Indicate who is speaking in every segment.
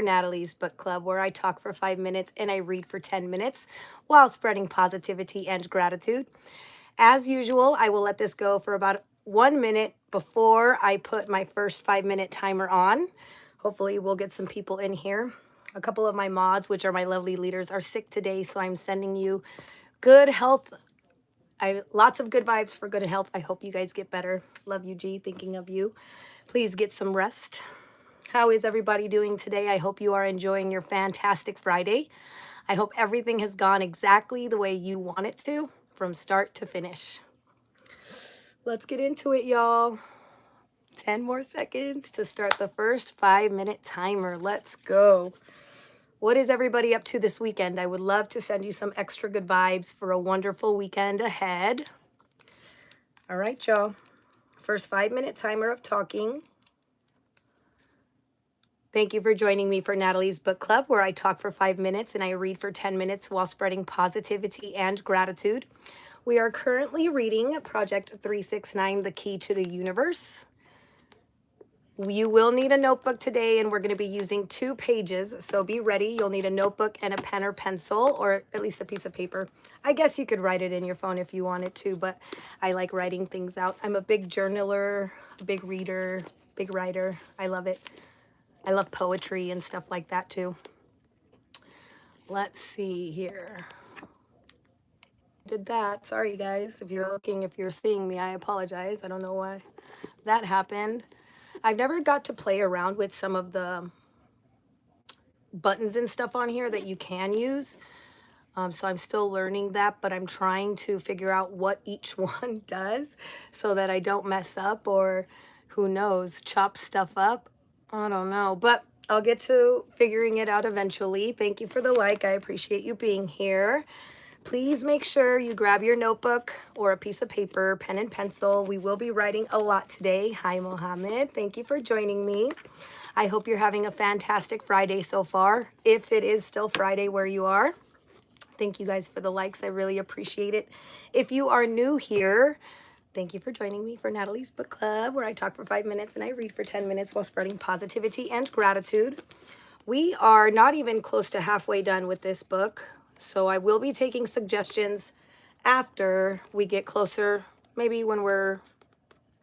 Speaker 1: Natalie's Book Club, where I talk for 5 minutes and I read for 10 minutes while spreading positivity and gratitude. As usual, I will let this go for about 1 minute before I put my first 5 minute timer on. Hopefully, we'll get some people in here. A couple of my mods, which are my lovely leaders, are sick today, so I'm sending you good health. Lots of good vibes for good health. I hope you guys get better. Love you, G. Thinking of you. Please get some rest. How is everybody doing today? I hope you are enjoying your fantastic Friday. I hope everything has gone exactly the way you want it to from start to finish. Let's get into it, y'all. 10 more seconds to start the first 5 minute timer. Let's go. What is everybody up to this weekend? I would love to send you some extra good vibes for a wonderful weekend ahead. All right, y'all. First 5 minute timer of talking. Thank you for joining me for Natalie's Book Club, where I talk for 5 minutes and I read for 10 minutes while spreading positivity and gratitude. We are currently reading Project 369, The Key to the Universe. You will need a notebook today, and we're going to be using 2 pages, so be ready. You'll need a notebook and a pen or pencil, or at least a piece of paper. I guess you could write it in your phone if you wanted to, but I like writing things out. I'm a big journaler, a big reader, big writer. I love it. I love poetry and stuff like that too. Let's see here. Did that. Sorry, guys. If you're seeing me, I apologize. I don't know why that happened. I've never got to play around with some of the buttons and stuff on here that you can use. So I'm still learning that, but I'm trying to figure out what each one does so that I don't mess up or, who knows, chop stuff up. I don't know, but I'll get to figuring it out eventually. Thank you for the like. I appreciate you being here. Please make sure you grab your notebook or a piece of paper, pen and pencil. We will be writing a lot today. Hi, Mohammed. Thank you for joining me. I hope you're having a fantastic Friday so far, if it is still Friday where you are. Thank you guys for the likes. I really appreciate it. If you are new here, thank you for joining me for Natalie's Book Club, where I talk for 5 minutes and I read for 10 minutes while spreading positivity and gratitude. We are not even close to halfway done with this book. So I will be taking suggestions after we get closer, maybe when we're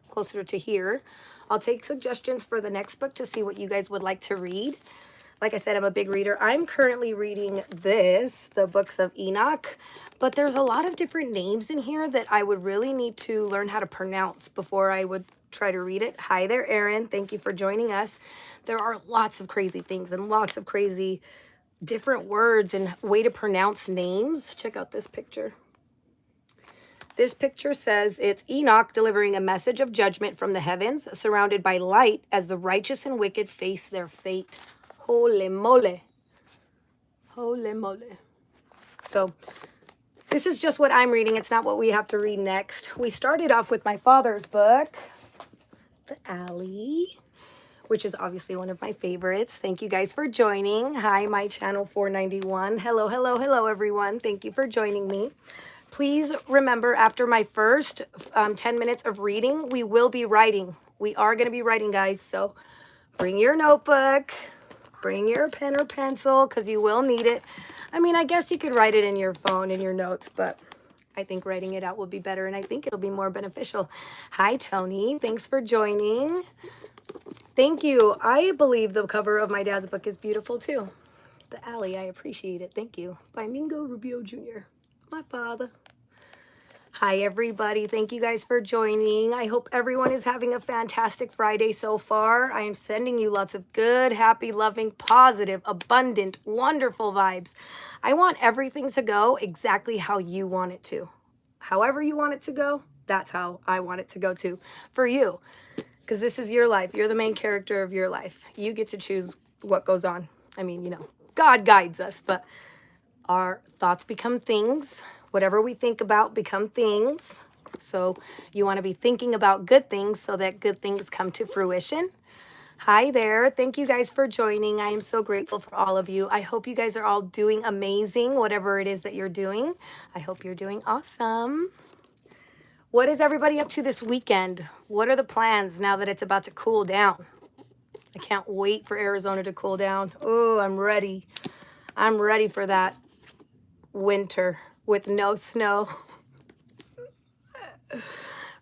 Speaker 1: closer to here. I'll take suggestions for the next book to see what you guys would like to read. Like I said, I'm a big reader. I'm currently reading the books of Enoch, but there's a lot of different names in here that I would really need to learn how to pronounce before I would try to read it. Hi there, Erin. Thank you for joining us. There are lots of crazy things and lots of crazy different words and way to pronounce names. Check out this picture. This picture says it's Enoch delivering a message of judgment from the heavens, surrounded by light as the righteous and wicked face their fate. Holy mole. Holy mole. So this is just what I'm reading. It's not what we have to read next. We started off with my father's book, The Alley, which is obviously one of my favorites. Thank you guys for joining. Hi, my channel 491. Hello, hello, hello, everyone. Thank you for joining me. Please remember, after my first 10 minutes of reading, we will be writing. We are going to be writing, guys. So bring your notebook, bring your pen or pencil, because you will need it. I mean, I guess you could write it in your phone, in your notes, but I think writing it out will be better, and I think it'll be more beneficial. Hi, Tony. Thanks for joining. Thank you. I believe the cover of my dad's book is beautiful too. The Alley, I appreciate it. Thank you. By Mingo Rubio Jr., my father. Hi, everybody. Thank you guys for joining. I hope everyone is having a fantastic Friday so far. I am sending you lots of good, happy, loving, positive, abundant, wonderful vibes. I want everything to go exactly how you want it to. However you want it to go, that's how I want it to go too for you. Because this is your life. You're the main character of your life. You get to choose what goes on. I mean, you know, God guides us, but our thoughts become things. Whatever we think about become things. So you want to be thinking about good things so that good things come to fruition. Hi there. Thank you guys for joining. I am so grateful for all of you. I hope you guys are all doing amazing, whatever it is that you're doing. I hope you're doing awesome. What is everybody up to this weekend? What are the plans now that it's about to cool down? I can't wait for Arizona to cool down. Oh, I'm ready. I'm ready for that winter with no snow.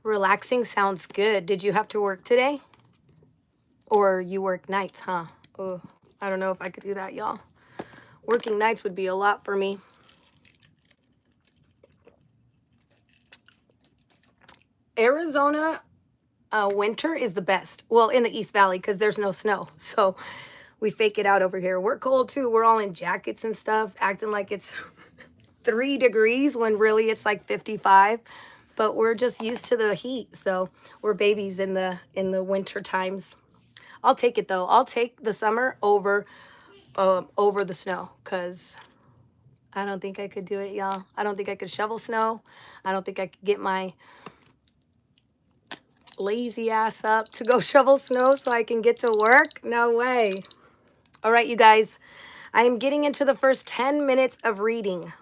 Speaker 1: Relaxing sounds good. Did you have to work today? Or you work nights, huh? Oh, I don't know if I could do that, y'all. Working nights would be a lot for me. Arizona winter is the best. Well, in the East Valley because there's no snow. So we fake it out over here. We're cold too. We're all in jackets and stuff, acting like it's 3 degrees when really it's like 55. But we're just used to the heat. So we're babies in the winter times. I'll take it though. I'll take the summer over the snow because I don't think I could do it, y'all. I don't think I could shovel snow. I don't think I could get my lazy ass up to go shovel snow so I can get to work. No way. All right, you guys. I am getting into the first 10 minutes of reading.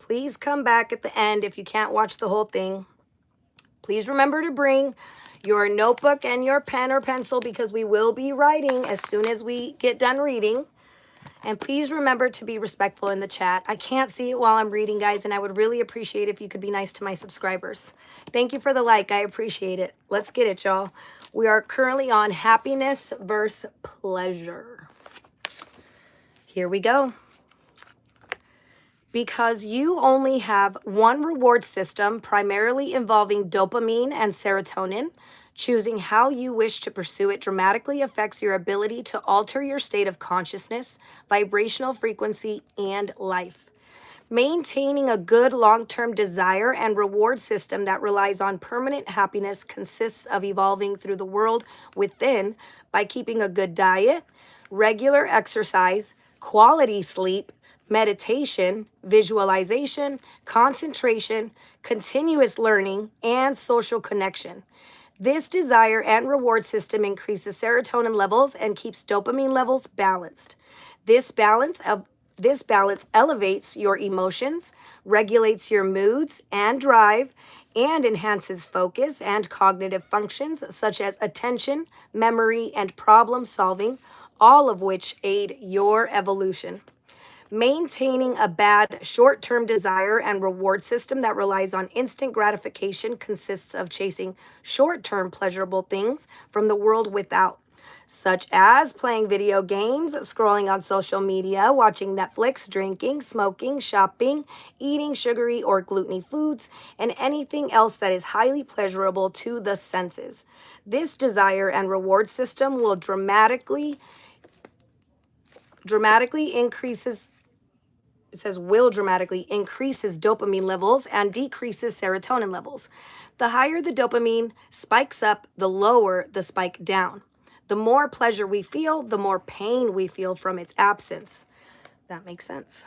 Speaker 1: Please come back at the end if you can't watch the whole thing. Please remember to bring your notebook and your pen or pencil because we will be writing as soon as we get done reading. And please remember to be respectful in the chat. I can't see it while I'm reading, guys, and I would really appreciate if you could be nice to my subscribers. Thank you for the like. I appreciate it. Let's get it, y'all. We are currently on happiness versus pleasure. Here we go. Because you only have one reward system, primarily involving dopamine and serotonin, choosing how you wish to pursue it dramatically affects your ability to alter your state of consciousness, vibrational frequency, and life. Maintaining a good long-term desire and reward system that relies on permanent happiness consists of evolving through the world within by keeping a good diet, regular exercise, quality sleep, meditation, visualization, concentration, continuous learning, and social connection. This desire and reward system increases serotonin levels and keeps dopamine levels balanced. This balance elevates your emotions, regulates your moods and drive, and enhances focus and cognitive functions such as attention, memory, and problem solving, all of which aid your evolution. Maintaining a bad short-term desire and reward system that relies on instant gratification consists of chasing short-term pleasurable things from the world without, such as playing video games, scrolling on social media, watching Netflix, drinking, smoking, shopping, eating sugary or gluten-y foods, and anything else that is highly pleasurable to the senses. This desire and reward system will dramatically increases dopamine levels and decreases serotonin levels. The higher the dopamine spikes up, the lower the spike down. The more pleasure we feel, the more pain we feel from its absence. That makes sense.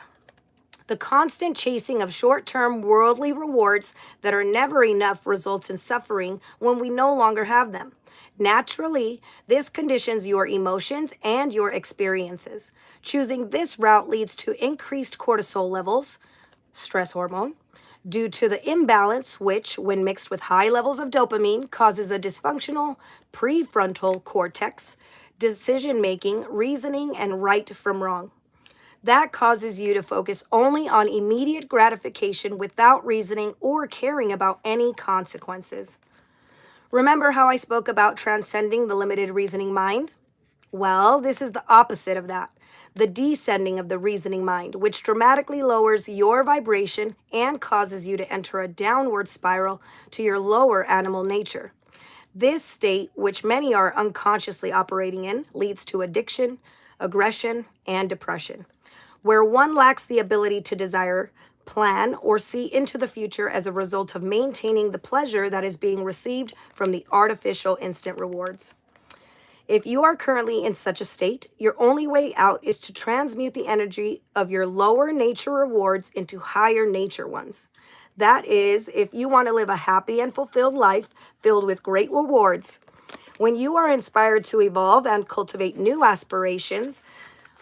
Speaker 1: The constant chasing of short-term worldly rewards that are never enough results in suffering when we no longer have them. Naturally, this conditions your emotions and your experiences. Choosing this route leads to increased cortisol levels, stress hormone, due to the imbalance which, when mixed with high levels of dopamine, causes a dysfunctional prefrontal cortex, decision-making, reasoning, and right from wrong. That causes you to focus only on immediate gratification without reasoning or caring about any consequences. Remember how I spoke about transcending the limited reasoning mind? Well, this is the opposite of that, the descending of the reasoning mind, which dramatically lowers your vibration and causes you to enter a downward spiral to your lower animal nature. This state, which many are unconsciously operating in, leads to addiction, aggression, and depression, where one lacks the ability to desire, plan, or see into the future as a result of maintaining the pleasure that is being received from the artificial instant rewards. If you are currently in such a state, your only way out is to transmute the energy of your lower nature rewards into higher nature ones. That is, if you want to live a happy and fulfilled life filled with great rewards. When you are inspired to evolve and cultivate new aspirations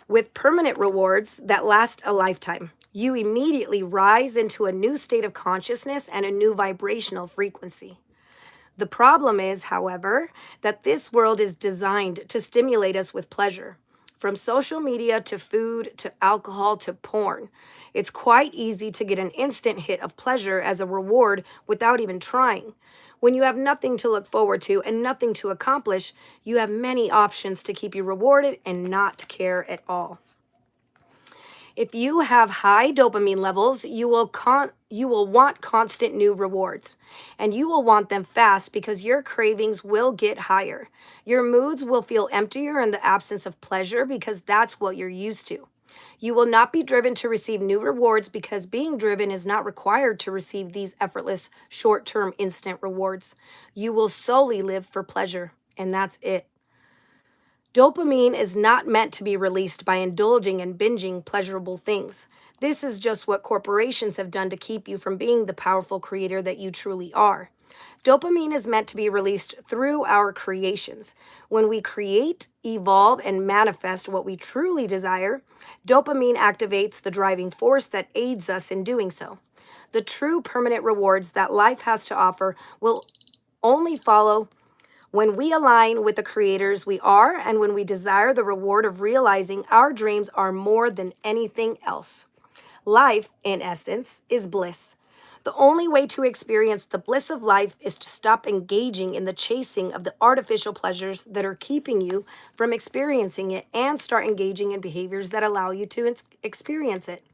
Speaker 1: with permanent rewards that last a lifetime, you immediately rise into a new state of consciousness and a new vibrational frequency. The problem is, however, that this world is designed to stimulate us with pleasure. From social media to food to alcohol to porn, it's quite easy to get an instant hit of pleasure as a reward without even trying. When you have nothing to look forward to and nothing to accomplish, you have many options to keep you rewarded and not care at all. If you have high dopamine levels, you will want constant new rewards, and you will want them fast because your cravings will get higher. Your moods will feel emptier in the absence of pleasure because that's what you're used to. You will not be driven to receive new rewards because being driven is not required to receive these effortless, short-term, instant rewards. You will solely live for pleasure, and that's it. Dopamine is not meant to be released by indulging and binging pleasurable things. This is just what corporations have done to keep you from being the powerful creator that you truly are. Dopamine is meant to be released through our creations. When we create, evolve, and manifest what we truly desire, dopamine activates the driving force that aids us in doing so. The true permanent rewards that life has to offer will only follow when we align with the creators we are and when we desire the reward of realizing our dreams are more than anything else. Life, in essence, is bliss. The only way to experience the bliss of life is to stop engaging in the chasing of the artificial pleasures that are keeping you from experiencing it and start engaging in behaviors that allow you to experience it.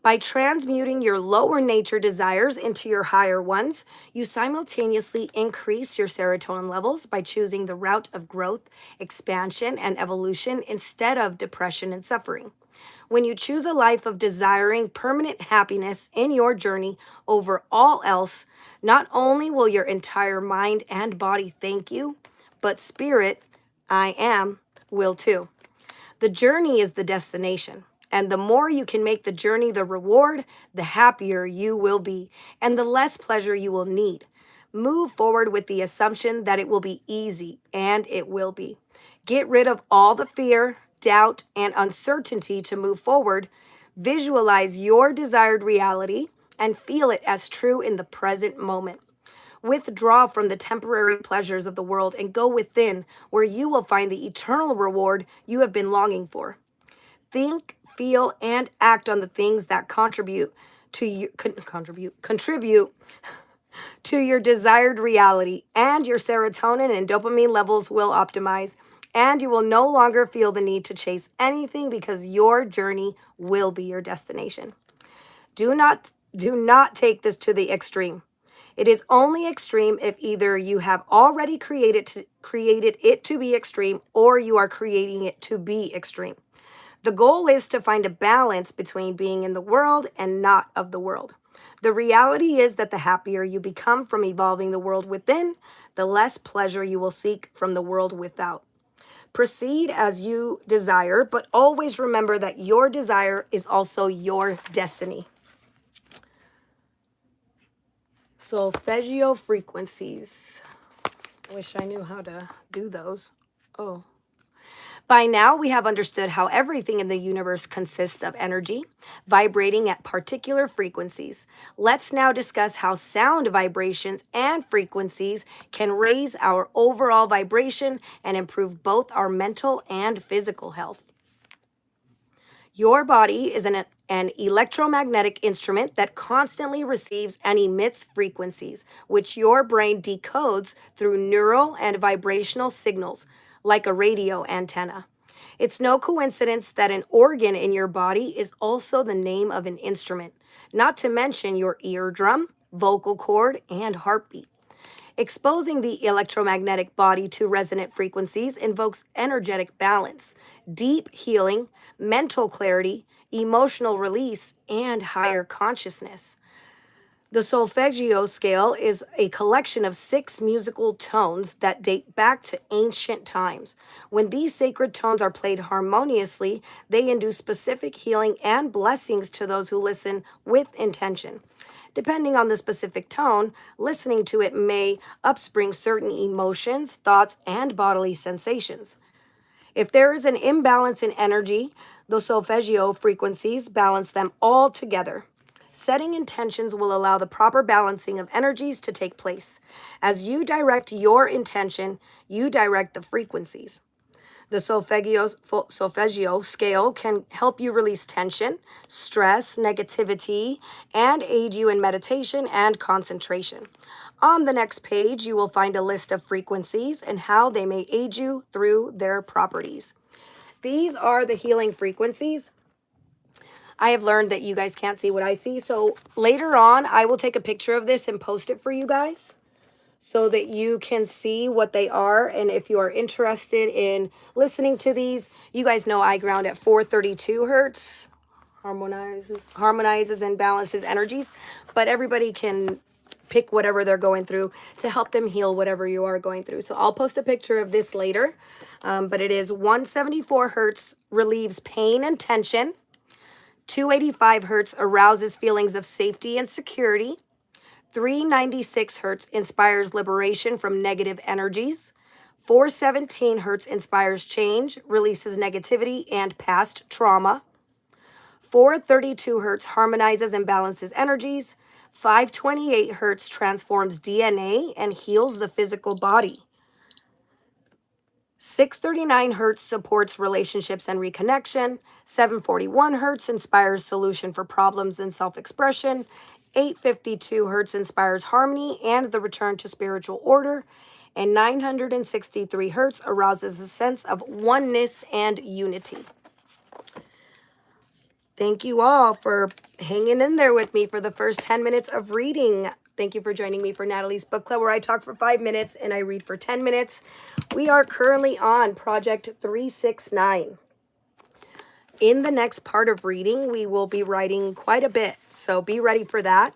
Speaker 1: By transmuting your lower nature desires into your higher ones, you simultaneously increase your serotonin levels by choosing the route of growth, expansion, and evolution instead of depression and suffering. When you choose a life of desiring permanent happiness in your journey over all else, not only will your entire mind and body thank you, but spirit, I am, will too. The journey is the destination. And the more you can make the journey the reward, the happier you will be, and the less pleasure you will need. Move forward with the assumption that it will be easy, and it will be. Get rid of all the fear, doubt, and uncertainty to move forward. Visualize your desired reality and feel it as true in the present moment. Withdraw from the temporary pleasures of the world and go within, where you will find the eternal reward you have been longing for. Think, feel, and act on the things that contribute to your desired reality, and your serotonin and dopamine levels will optimize, and you will no longer feel the need to chase anything because your journey will be your destination. Do not take this to the extreme. It is only extreme if either you have already created it to be extreme or you are creating it to be extreme. The goal is to find a balance between being in the world and not of the world. The reality is that the happier you become from evolving the world within, the less pleasure you will seek from the world without. Proceed as you desire, but always remember that your desire is also your destiny. Solfeggio frequencies. Wish I knew how to do those. Oh. By now, we have understood how everything in the universe consists of energy, vibrating at particular frequencies. Let's now discuss how sound vibrations and frequencies can raise our overall vibration and improve both our mental and physical health. Your body is an electromagnetic instrument that constantly receives and emits frequencies, which your brain decodes through neural and vibrational signals, like a radio antenna. It's no coincidence that an organ in your body is also the name of an instrument, not to mention your eardrum, vocal cord, and heartbeat. Exposing the electromagnetic body to resonant frequencies invokes energetic balance, deep healing, mental clarity, emotional release, and higher consciousness. The solfeggio scale is a collection of 6 musical tones that date back to ancient times. When these sacred tones are played harmoniously, they induce specific healing and blessings to those who listen with intention. Depending on the specific tone, listening to it may upspring certain emotions, thoughts, and bodily sensations. If there is an imbalance in energy, the solfeggio frequencies balance them all together. Setting intentions will allow the proper balancing of energies to take place. As you direct your intention, you direct the frequencies. The solfeggio scale can help you release tension, stress, negativity, and aid you in meditation and concentration. On the next page, you will find a list of frequencies and how they may aid you through their properties. These are the healing frequencies. I have learned that you guys can't see what I see, so later on, I will take a picture of this and post it for you guys, so that you can see what they are. And if you are interested in listening to these, you guys know I ground at 432 hertz, harmonizes and balances energies, but everybody can pick whatever they're going through to help them heal whatever you are going through. So I'll post a picture of this later, but it is 174 hertz relieves pain and tension. 285 hertz arouses feelings of safety and security. 396 hertz inspires liberation from negative energies. 417 hertz inspires change, releases negativity and past trauma. 432 hertz harmonizes and balances energies. 528 hertz transforms DNA and heals the physical body. 639 hertz supports relationships and reconnection. 741 hertz inspires solution for problems and self-expression. 852 hertz inspires harmony and the return to spiritual order. And 963 hertz arouses a sense of oneness and unity. Thank you all for hanging in there with me for the first 10 minutes of reading. Thank you for joining me for Natalie's Book Club, where I talk for 5 minutes and I read for 10 minutes. We are currently on Project 369. In the next part of reading, we will be writing quite a bit, so be ready for that.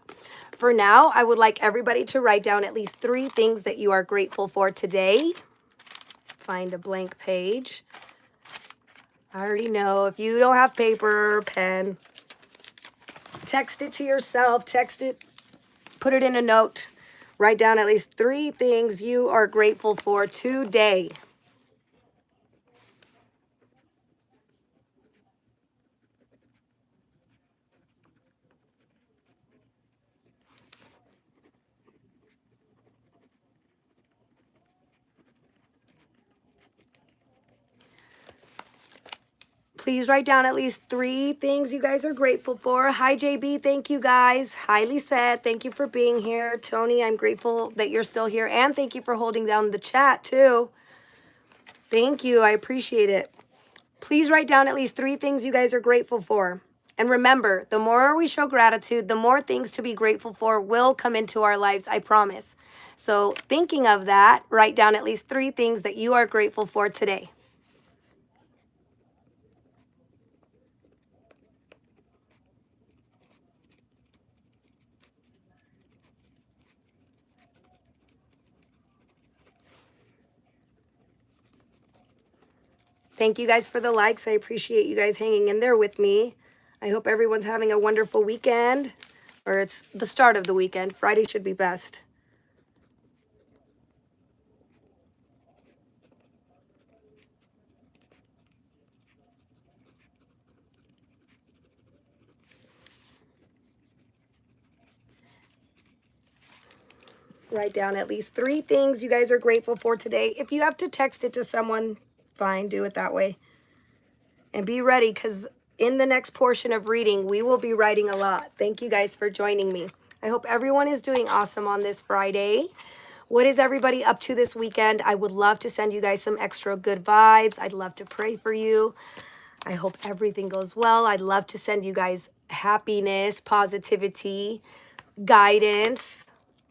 Speaker 1: For now, I would like everybody to write down at least 3 things that you are grateful for today. Find a blank page. I already know, if you don't have paper or pen, text it to yourself, text it, put it in a note. Write down at least 3 things you are grateful for today. Please write down at least 3 things you guys are grateful for. Hi, JB. Thank you, guys. Hi, Lisette. Thank you for being here. Tony, I'm grateful that you're still here. And thank you for holding down the chat, too. Thank you. I appreciate it. Please write down at least 3 things you guys are grateful for. And remember, the more we show gratitude, the more things to be grateful for will come into our lives, I promise. So thinking of that, write down at least 3 things that you are grateful for today. Thank you guys for the likes. I appreciate you guys hanging in there with me. I hope everyone's having a wonderful weekend, or it's the start of the weekend. Friday should be best. Write down at least 3 things you guys are grateful for today. If you have to text it to someone, fine, do it that way. And be ready, because in the next portion of reading, we will be writing a lot. Thank you guys for joining me. I hope everyone is doing awesome on this Friday. What is everybody up to this weekend? I would love to send you guys some extra good vibes. I'd love to pray for you. I hope everything goes well. I'd love to send you guys happiness, positivity, guidance,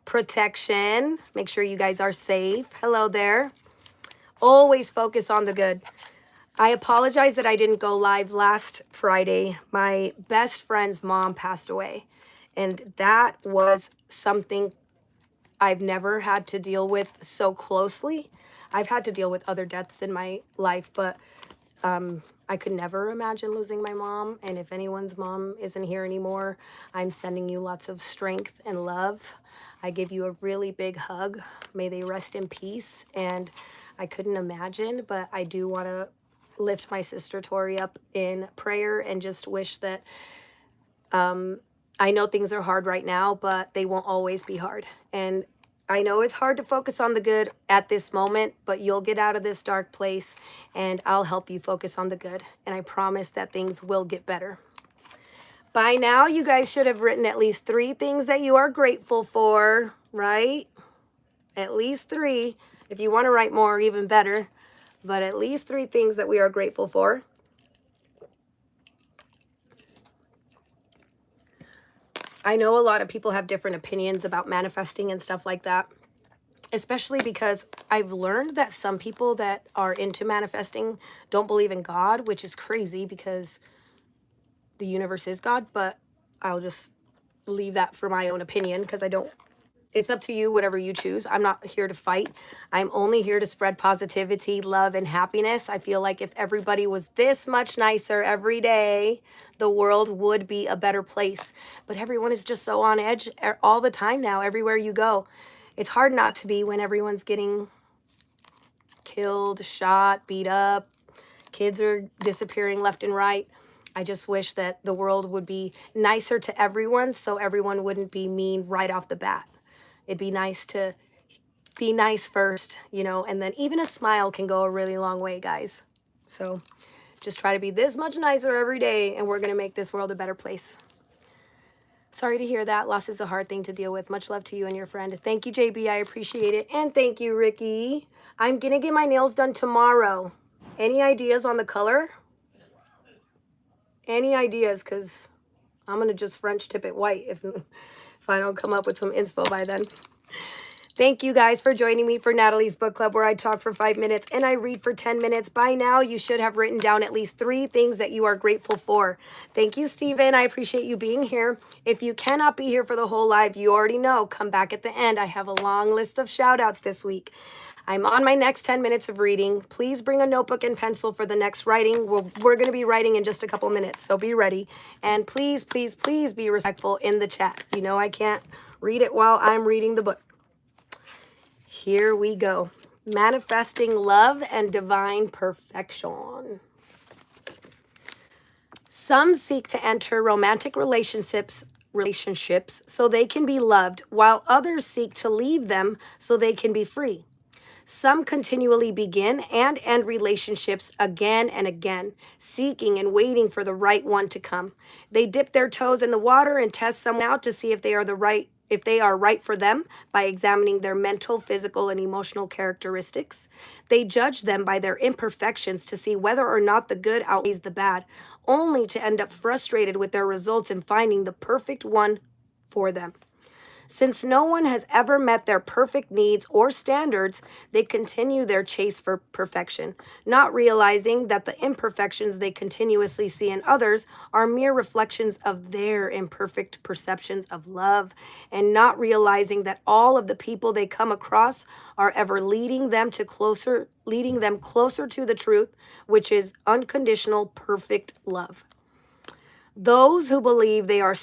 Speaker 1: protection. Make sure you guys are safe. Hello there. Always focus on the good. I apologize that I didn't go live last Friday. My best friend's mom passed away, and that was something I've never had to deal with so closely. I've had to deal with other deaths in my life, but I could never imagine losing my mom. And if anyone's mom isn't here anymore, I'm sending you lots of strength and love. I give you a really big hug. May they rest in peace. And I couldn't imagine, but I do want to lift my sister Tori up in prayer and just wish that I know things are hard right now, but they won't always be hard. And I know it's hard to focus on the good at this moment, but you'll get out of this dark place and I'll help you focus on the good. And I promise that things will get better. By now, you guys should have written at least 3 things that you are grateful for, right? At least 3. If you want to write more, even better. But at least 3 things that we are grateful for. I know a lot of people have different opinions about manifesting and stuff like that, especially because I've learned that some people that are into manifesting don't believe in God, which is crazy because the universe is God, but I'll just leave that for my own opinion because it's up to you, whatever you choose. I'm not here to fight. I'm only here to spread positivity, love, and happiness. I feel like if everybody was this much nicer every day, the world would be a better place. But everyone is just so on edge all the time now, everywhere you go. It's hard not to be when everyone's getting killed, shot, beat up. Kids are disappearing left and right. I just wish that the world would be nicer to everyone so everyone wouldn't be mean right off the bat. It'd be nice to be nice first, and then even a smile can go a really long way, guys. So just try to be this much nicer every day, and we're going to make this world a better place. Sorry to hear that. Loss is a hard thing to deal with. Much love to you and your friend. Thank you, JB. I appreciate it. And thank you, Ricky. I'm going to get my nails done tomorrow. Any ideas on the color? Any ideas? Because I'm going to just French tip it white if I don't come up with some inspo by then. Thank you guys for joining me for Natalie's Book Club, where I talk for 5 minutes and I read for 10 minutes. By now, you should have written down at least 3 things that you are grateful for. Thank you, Stephen. I appreciate you being here. If you cannot be here for the whole live, you already know. Come back at the end. I have a long list of shout outs this week. I'm on my next 10 minutes of reading. Please bring a notebook and pencil for the next writing. We're going to be writing in just a couple minutes, so be ready. And please, please, please be respectful in the chat. You know I can't read it while I'm reading the book. Here we go. Manifesting love and divine perfection. Some seek to enter romantic relationships so they can be loved, while others seek to leave them so they can be free. Some continually begin and end relationships again and again, seeking and waiting for the right one to come. They dip their toes in the water and test someone out to see if they are right for them by examining their mental, physical, and emotional characteristics. They judge them by their imperfections to see whether or not the good outweighs the bad, only to end up frustrated with their results in finding the perfect one for them. Since no one has ever met their perfect needs or standards, they continue their chase for perfection, not realizing that the imperfections they continuously see in others are mere reflections of their imperfect perceptions of love, and not realizing that all of the people they come across are ever leading them closer to the truth, which is unconditional, perfect love. Those who believe they are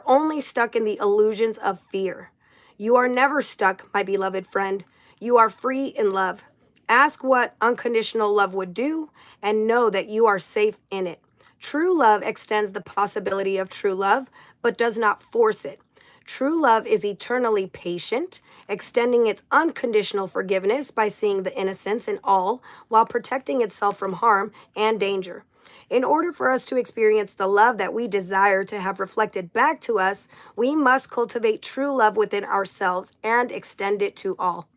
Speaker 1: only stuck in the illusions of fear. You are never stuck, my beloved friend. You are free in love. Ask what unconditional love would do and know that you are safe in it. True love extends the possibility of true love, but does not force it. True love is eternally patient, extending its unconditional forgiveness by seeing the innocence in all while protecting itself from harm and danger. In order for us to experience the love that we desire to have reflected back to us, we must cultivate true love within ourselves and extend it to all.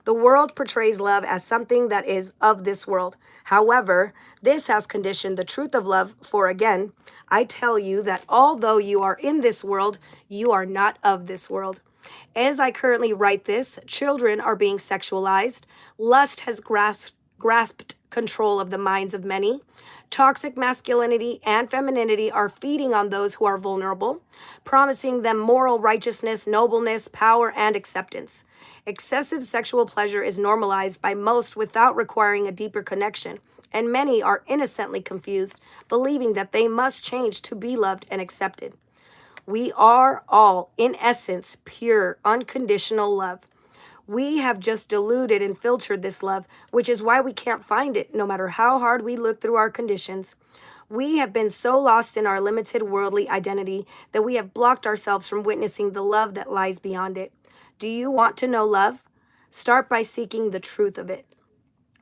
Speaker 1: The world portrays love as something that is of this world. However, this has conditioned the truth of love, for again, I tell you that although you are in this world, you are not of this world. As I currently write this, children are being sexualized. Lust has grasped control of the minds of many. Toxic masculinity and femininity are feeding on those who are vulnerable, promising them moral righteousness, nobleness, power, and acceptance. Excessive sexual pleasure is normalized by most without requiring a deeper connection, and many are innocently confused, believing that they must change to be loved and accepted. We are all, in essence, pure, unconditional love. We have just diluted and filtered this love, which is why we can't find it, no matter how hard we look through our conditions. We have been so lost in our limited worldly identity that we have blocked ourselves from witnessing the love that lies beyond it. Do you want to know love? Start by seeking the truth of it.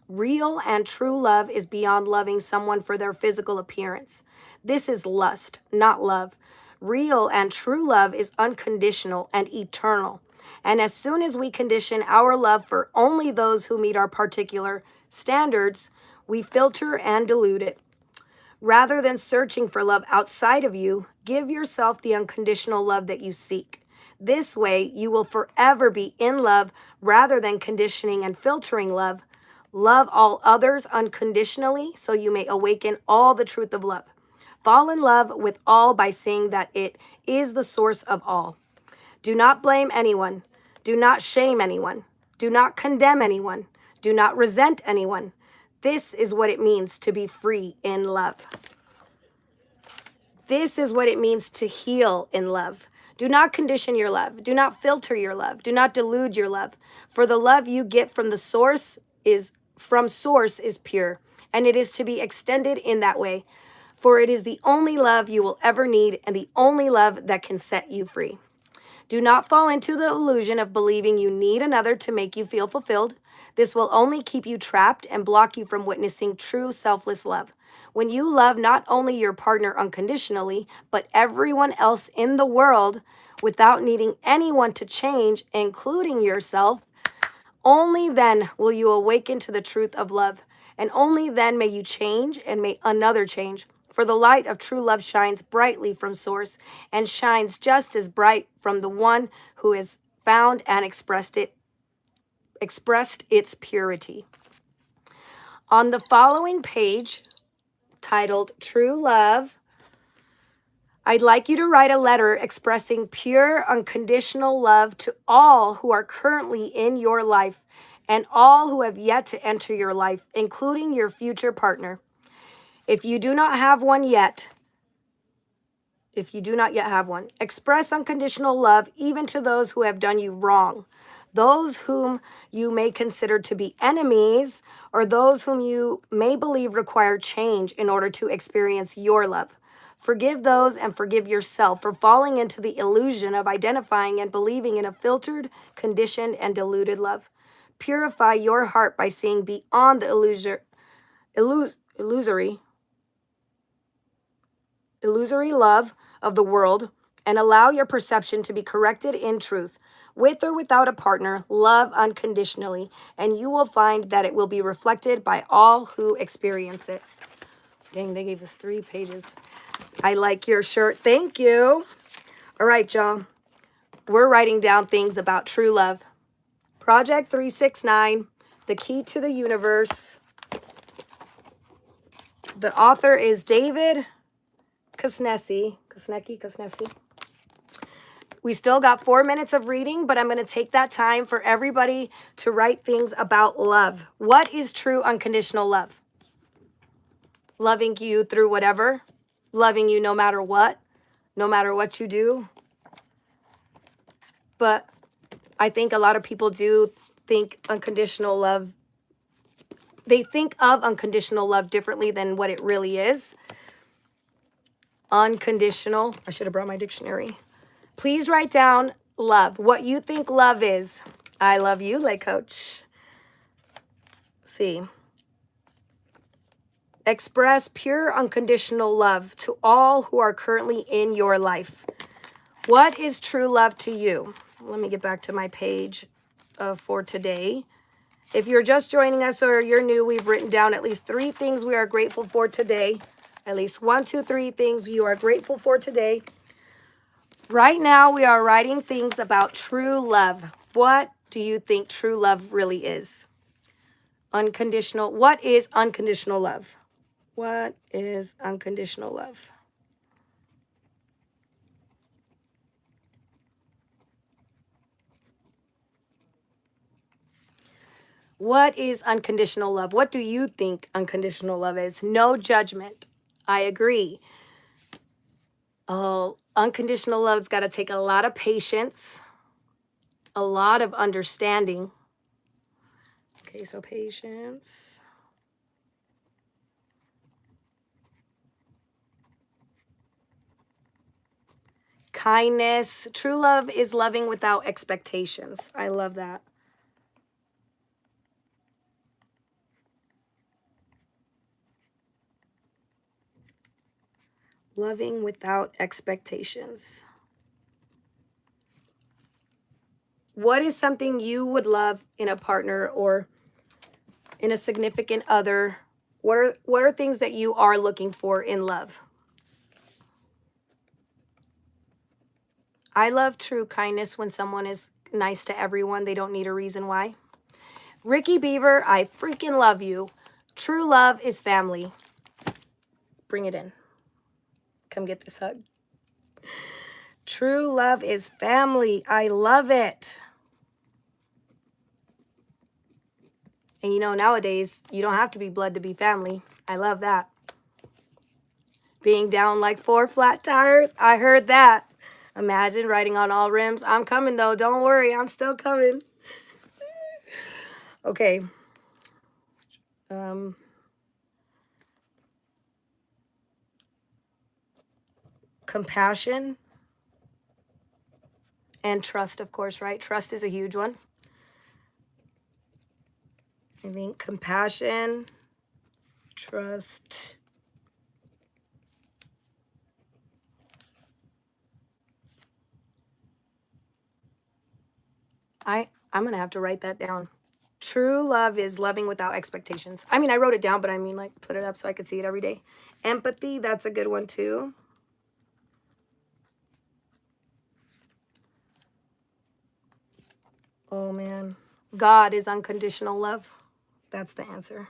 Speaker 1: Real and true love is beyond loving someone for their physical appearance. This is lust, not love. Real and true love is unconditional and eternal. And as soon as we condition our love for only those who meet our particular standards, we filter and dilute it. Rather than searching for love outside of you, give yourself the unconditional love that you seek. This way, you will forever be in love rather than conditioning and filtering love. Love all others unconditionally so you may awaken all the truth of love. Fall in love with all by saying that it is the source of all. Do not blame anyone. Do not shame anyone. Do not condemn anyone. Do not resent anyone. This is what it means to be free in love. This is what it means to heal in love. Do not condition your love. Do not filter your love. Do not delude your love. For the love you get from the source is pure, and it is to be extended in that way. For it is the only love you will ever need and the only love that can set you free. Do not fall into the illusion of believing you need another to make you feel fulfilled. This will only keep you trapped and block you from witnessing true selfless love. When you love not only your partner unconditionally, but everyone else in the world without needing anyone to change, including yourself, only then will you awaken to the truth of love. And only then may you change and may another change. For the light of true love shines brightly from source and shines just as bright from the one who has found and expressed its purity. On the following page, titled True Love, I'd like you to write a letter expressing pure, unconditional love to all who are currently in your life and all who have yet to enter your life, including your future partner. If you do not have one yet, express unconditional love even to those who have done you wrong, those whom you may consider to be enemies, or those whom you may believe require change in order to experience your love. Forgive those and forgive yourself for falling into the illusion of identifying and believing in a filtered, conditioned, and diluted love. Purify your heart by seeing beyond the illusory love of the world and allow your perception to be corrected in truth. With or without a partner, love unconditionally, and you will find that it will be reflected by all who experience it. Dang, they gave us 3 pages. I like your shirt. Thank you. All right, y'all. We're writing down things about true love. Project 369, The Key to the Universe. The author is David Kosnetsky. We still got 4 minutes of reading, but I'm going to take that time for everybody to write things about love. What is true unconditional love? Loving you through whatever. Loving you no matter what you do. But I think a lot of people do think unconditional love. They think of unconditional love differently than what it really is. Unconditional. I should have brought my dictionary. Please write down love. What you think love is. I love you, Lay Coach. See. Express pure unconditional love to all who are currently in your life. What is true love to you? Let me get back to my page for today. If you're just joining us or you're new, we've written down at least 3 things we are grateful for today. At least 1, 2, 3 things you are grateful for today. Right now, we are writing things about true love. What do you think true love really is? Unconditional. What is unconditional love? What is unconditional love? What is unconditional love? What do you think unconditional love is? No judgment. I agree. Oh, unconditional love's got to take a lot of patience, a lot of understanding. Okay, so patience. kindness. True love is loving without expectations. I love that. Loving without expectations. What is something you would love in a partner or in a significant other? What are things that you are looking for in love? I love true kindness when someone is nice to everyone. They don't need a reason why. Ricky Beaver, I freaking love you. True love is family. Bring it in. Come get this hug. True love is family. I love it. And you know, nowadays, you don't have to be blood to be family. I love that. Being down like 4 flat tires. I heard that. Imagine riding on all rims. I'm coming though. Don't worry. I'm still coming. Okay. Compassion and trust, of course, right? Trust is a huge one. I think compassion, trust. I'm going to have to write that down. True love is loving without expectations. I mean, I wrote it down, but I mean, like, put it up so I could see it every day. Empathy, that's a good one too. Oh, man. God is unconditional love. That's the answer.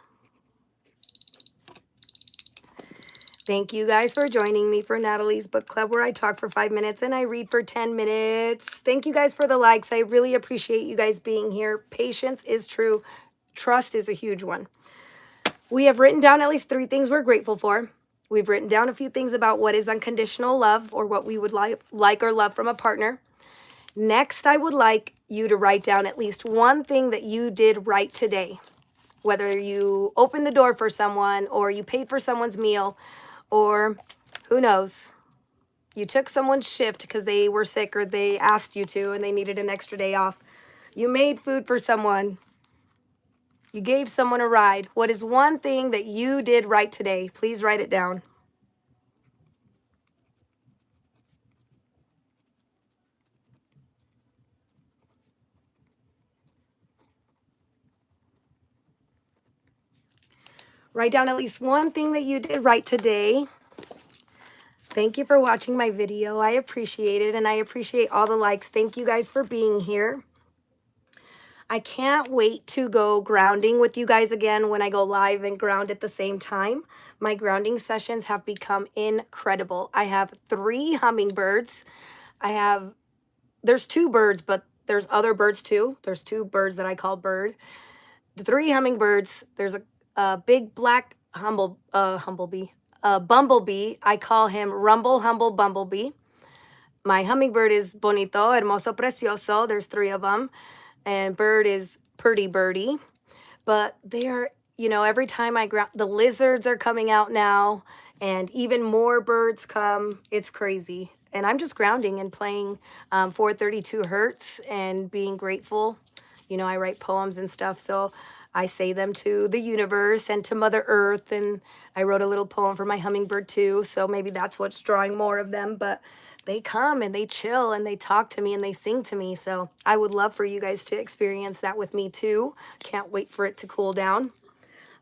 Speaker 1: Thank you guys for joining me for Natalie's Book Club, where I talk for 5 minutes and I read for 10 minutes. Thank you guys for the likes. I really appreciate you guys being here. Patience is true. Trust is a huge one. We have written down at least 3 things we're grateful for. We've written down a few things about what is unconditional love or what we would like or love from a partner. Next, I would like you to write down at least one thing that you did right today. Whether you opened the door for someone or you paid for someone's meal or who knows, you took someone's shift because they were sick or they asked you to and they needed an extra day off. You made food for someone. You gave someone a ride. What is one thing that you did right today? Please write it down. Write down at least one thing that you did right today. Thank you for watching my video. I appreciate it, and I appreciate all the likes. Thank you guys for being here. I can't wait to go grounding with you guys again when I go live and ground at the same time. My grounding sessions have become incredible. I have 3 hummingbirds. There's 2 birds, but there's other birds too. There's 2 birds that I call bird. The 3 hummingbirds, there's a big black bumblebee. I call him Rumble Humble Bumblebee. My hummingbird is Bonito, Hermoso, Precioso. There's 3 of them. And bird is Pretty Birdie. But they are, you know, every time I ground, the lizards are coming out now. And even more birds come. It's crazy. And I'm just grounding and playing 432 hertz and being grateful. You know, I write poems and stuff, so I say them to the universe and to Mother Earth. And I wrote a little poem for my hummingbird too, so maybe that's what's drawing more of them. But they come and they chill and they talk to me and they sing to me. So I would love for you guys to experience that with me too. Can't wait for it to cool down.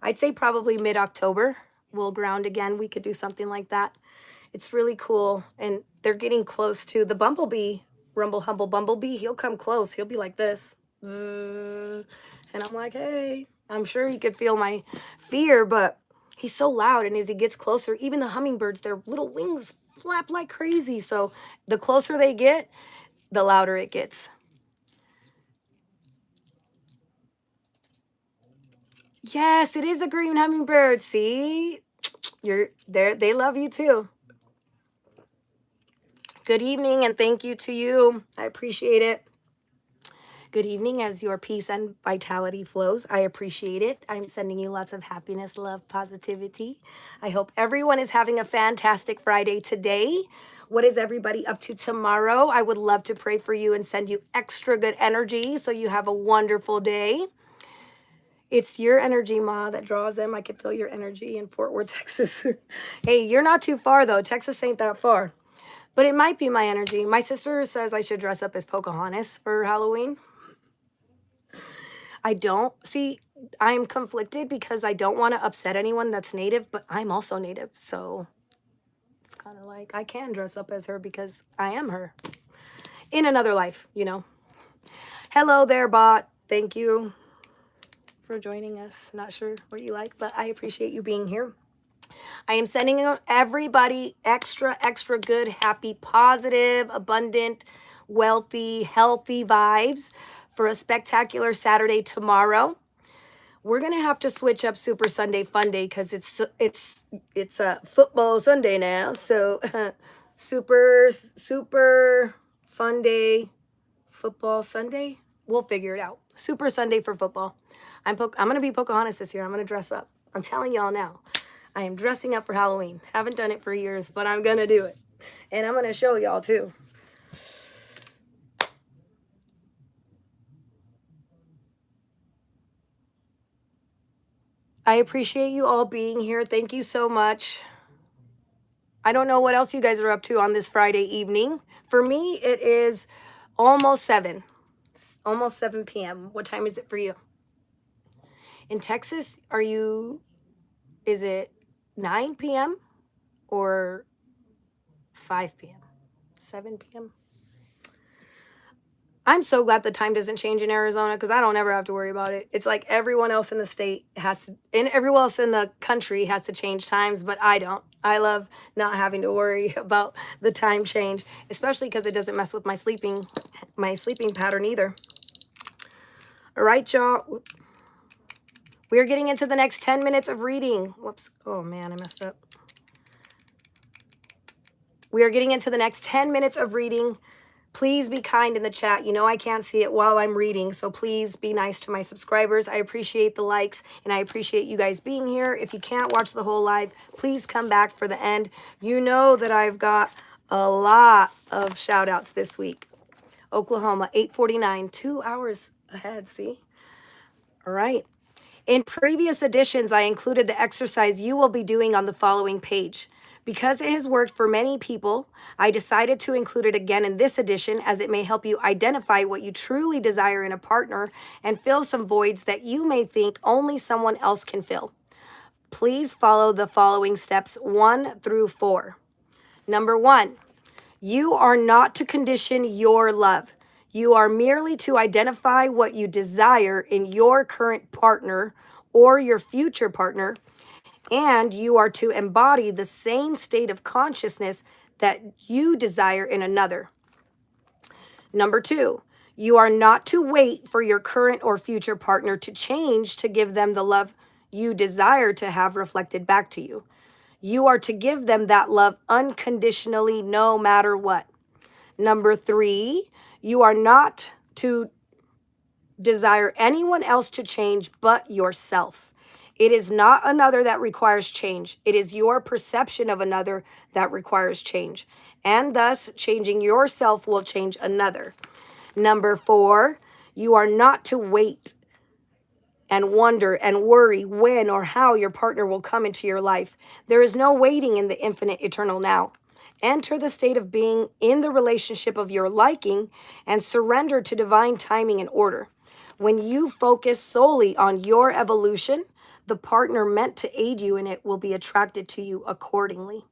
Speaker 1: I'd say probably mid-October we'll ground again. We could do something like that. It's really cool. And they're getting close to the bumblebee, Rumble Humble Bumblebee. He'll come close. He'll be like this. And I'm like, hey, I'm sure he could feel my fear, but he's so loud. And as he gets closer, even the hummingbirds, their little wings flap like crazy. So the closer they get, the louder it gets. Yes, it is a green hummingbird. See, you're there. They love you too. Good evening and thank you to you. I appreciate it. Good evening as your peace and vitality flows. I appreciate it. I'm sending you lots of happiness, love, positivity. I hope everyone is having a fantastic Friday today. What is everybody up to tomorrow? I would love to pray for you and send you extra good energy so you have a wonderful day. It's your energy, Ma, that draws them. I could feel your energy in Fort Worth, Texas. Hey, you're not too far, though. Texas ain't that far. But it might be my energy. My sister says I should dress up as Pocahontas for Halloween. I don't. See, I'm conflicted because I don't want to upset anyone that's native, but I'm also native. So it's kind of like I can dress up as her because I am her in another life, you know. Hello there, bot. Thank you for joining us. Not sure what you like, but I appreciate you being here. I am sending everybody extra good, happy, positive, abundant, wealthy, healthy vibes for a spectacular Saturday tomorrow. We're gonna have to switch up Super Sunday Fun Day because it's a football Sunday now. So super Fun Day, football Sunday. We'll figure it out. Super Sunday for football. I'm gonna be Pocahontas this year. I'm gonna dress up. I'm telling y'all now. I am dressing up for Halloween. Haven't done it for years, but I'm gonna do it, and I'm gonna show y'all too. I appreciate you all being here. Thank you so much. I don't know what else you guys are up to on this Friday evening. For me, it is almost 7. It's almost 7 p.m. What time is it for you? In Texas, is it 9 p.m. or 5 p.m.? 7 p.m.? I'm so glad the time doesn't change in Arizona because I don't ever have to worry about it. It's like everyone else in the state and everyone else in the country has to change times, but I don't. I love not having to worry about the time change, especially because it doesn't mess with my sleeping pattern either. All right, y'all. We are getting into the next 10 minutes of reading. Whoops. Oh, man, I messed up. We are getting into the next 10 minutes of reading. Please be kind in the chat. You know I can't see it while I'm reading, so please be nice to my subscribers. I appreciate the likes, and I appreciate you guys being here. If you can't watch the whole live, please come back for the end. You know that I've got a lot of shout-outs this week. Oklahoma, 8:49, 2 hours ahead, see? All right. In previous editions, I included the exercise you will be doing on the following page. Because it has worked for many people, I decided to include it again in this edition as it may help you identify what you truly desire in a partner and fill some voids that you may think only someone else can fill. Please follow the following steps 1 through 4. Number 1, you are not to condition your love. You are merely to identify what you desire in your current partner or your future partner, and you are to embody the same state of consciousness that you desire in another. Number 2, you are not to wait for your current or future partner to change to give them the love you desire to have reflected back to you. You are to give them that love unconditionally, no matter what. Number 3, you are not to desire anyone else to change but yourself. It is not another that requires change. It is your perception of another that requires change. And thus, changing yourself will change another. Number 4, you are not to wait and wonder and worry when or how your partner will come into your life. There is no waiting in the infinite eternal now. Enter the state of being in the relationship of your liking and surrender to divine timing and order. When you focus solely on your evolution, the partner meant to aid you in it will be attracted to you accordingly.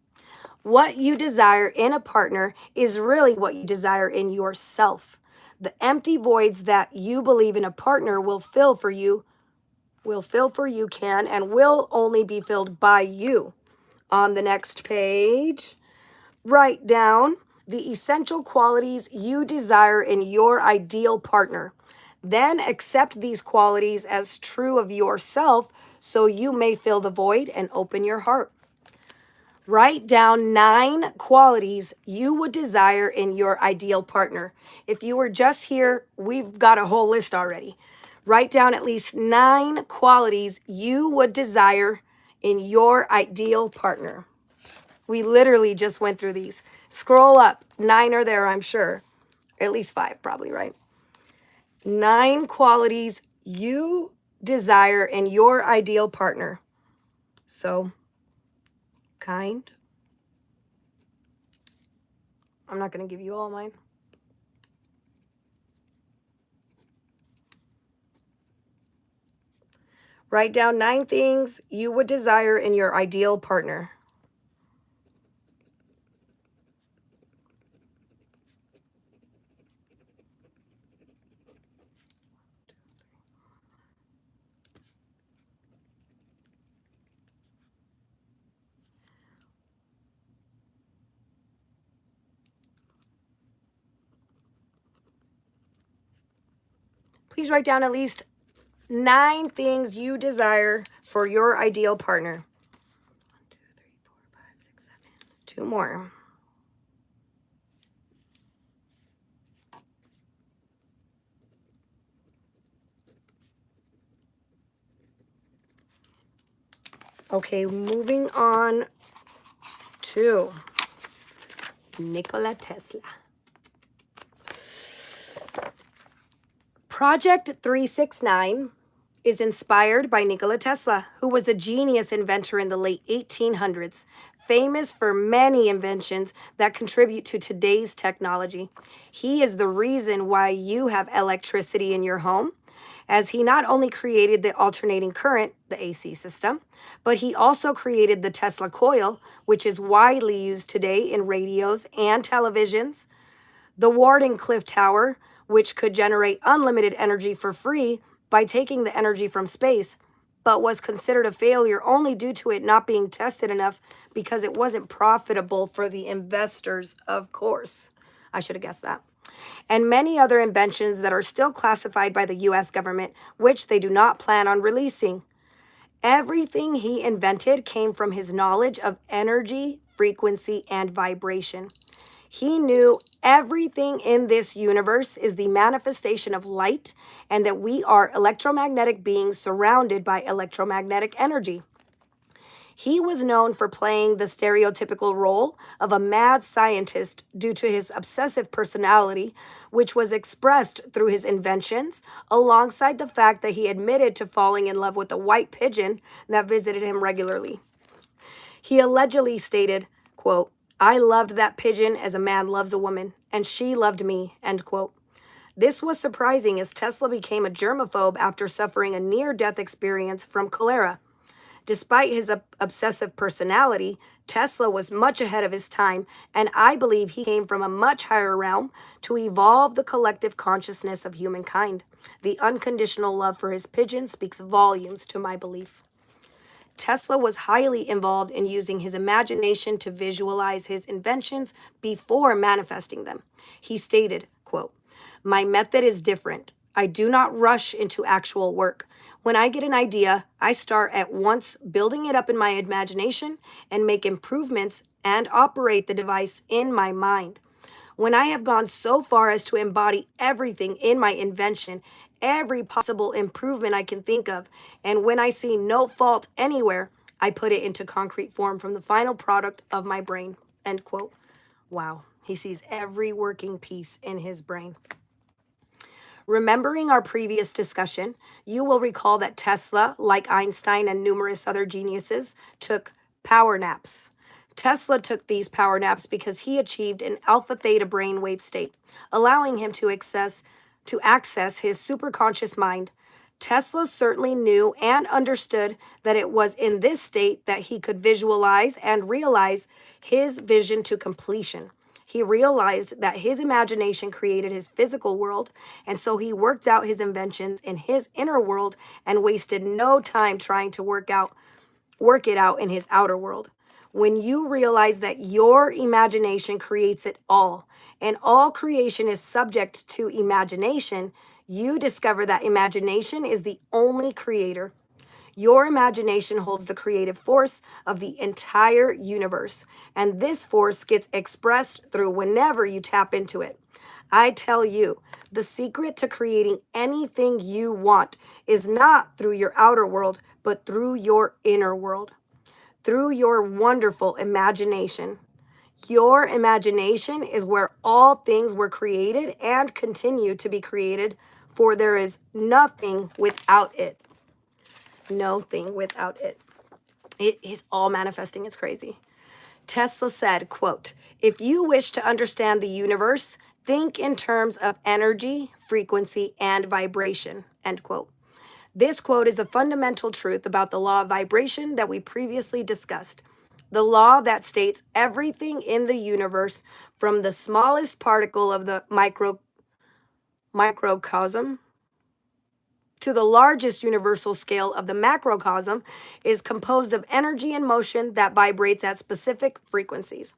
Speaker 1: What you desire in a partner is really what you desire in yourself. The empty voids that you believe in a partner will fill for you can and will only be filled by you. On the next page, write down the essential qualities you desire in your ideal partner. Then accept these qualities as true of yourself so you may fill the void and open your heart. Write down 9 qualities you would desire in your ideal partner. If you were just here, we've got a whole list already. Write down at least 9 qualities you would desire in your ideal partner. We literally just went through these. Scroll up. 9 are there, I'm sure. At least 5, probably, right? 9 qualities you desire in your ideal partner. So, kind. I'm not going to give you all mine. Write down 9 things you would desire in your ideal partner. Please write down at least 9 things you desire for your ideal partner. 1, 2, 3, 4, 5, 6, 7. 2 more. Okay, moving on to Nikola Tesla. Project 369 is inspired by Nikola Tesla, who was a genius inventor in the late 1800s, famous for many inventions that contribute to today's technology. He is the reason why you have electricity in your home, as he not only created the alternating current, the AC system, but he also created the Tesla coil, which is widely used today in radios and televisions, the Wardenclyffe Tower, which could generate unlimited energy for free by taking the energy from space, but was considered a failure only due to it not being tested enough because it wasn't profitable for the investors, of course. I should have guessed that. And many other inventions that are still classified by the US government, which they do not plan on releasing. Everything he invented came from his knowledge of energy, frequency, and vibration. He knew everything in this universe is the manifestation of light and that we are electromagnetic beings surrounded by electromagnetic energy. He was known for playing the stereotypical role of a mad scientist due to his obsessive personality, which was expressed through his inventions, alongside the fact that he admitted to falling in love with a white pigeon that visited him regularly. He allegedly stated, quote, "I loved that pigeon as a man loves a woman, and she loved me," end quote. This was surprising as Tesla became a germaphobe after suffering a near-death experience from cholera. Despite his obsessive personality, Tesla was much ahead of his time, and I believe he came from a much higher realm to evolve the collective consciousness of humankind. The unconditional love for his pigeon speaks volumes to my belief. Tesla was highly involved in using his imagination to visualize his inventions before manifesting them. He stated, quote, "My method is different. I do not rush into actual work. When I get an idea, I start at once building it up in my imagination and make improvements and operate the device in my mind. When I have gone so far as to embody everything in my invention, every possible improvement I can think of, and when I see no fault anywhere, I put it into concrete form from the final product of my brain," end quote. Wow, he sees every working piece in his brain. Remembering our previous discussion, you will recall that Tesla, like Einstein and numerous other geniuses, took power naps. Tesla took these power naps because he achieved an alpha theta brainwave state, allowing him to access his superconscious mind. Tesla certainly knew and understood that it was in this state that he could visualize and realize his vision to completion. He realized that his imagination created his physical world, and so he worked out his inventions in his inner world and wasted no time trying to work it out in his outer world. When you realize that your imagination creates it all, and all creation is subject to imagination, you discover that imagination is the only creator. Your imagination holds the creative force of the entire universe, and this force gets expressed through whenever you tap into it. I tell you, the secret to creating anything you want is not through your outer world, but through your inner world, through your wonderful imagination. Your imagination is where all things were created and continue to be created, for there is nothing without it. No thing without it. It is all manifesting. It's crazy. Tesla said, quote, "If you wish to understand the universe, think in terms of energy, frequency, and vibration," end quote. This quote is a fundamental truth about the law of vibration that we previously discussed. The law that states everything in the universe, from the smallest particle of the microcosm to the largest universal scale of the macrocosm, is composed of energy and motion that vibrates at specific frequencies.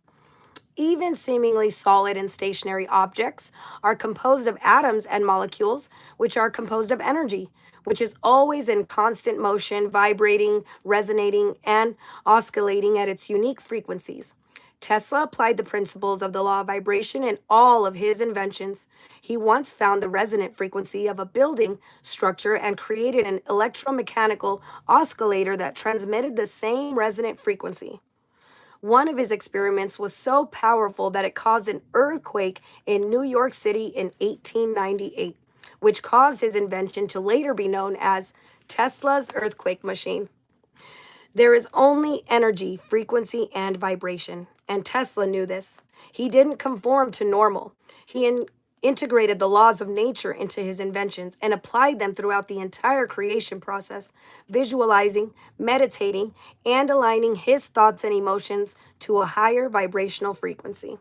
Speaker 1: Even seemingly solid and stationary objects are composed of atoms and molecules, which are composed of energy, which is always in constant motion, vibrating, resonating, and oscillating at its unique frequencies. Tesla applied the principles of the law of vibration in all of his inventions. He once found the resonant frequency of a building structure and created an electromechanical oscillator that transmitted the same resonant frequency. One of his experiments was so powerful that it caused an earthquake in New York City in 1898, which caused his invention to later be known as Tesla's earthquake machine. There is only energy, frequency, and vibration, and Tesla knew this. He didn't conform to normal. He integrated the laws of nature into his inventions and applied them throughout the entire creation process, visualizing, meditating, and aligning his thoughts and emotions to a higher vibrational frequency.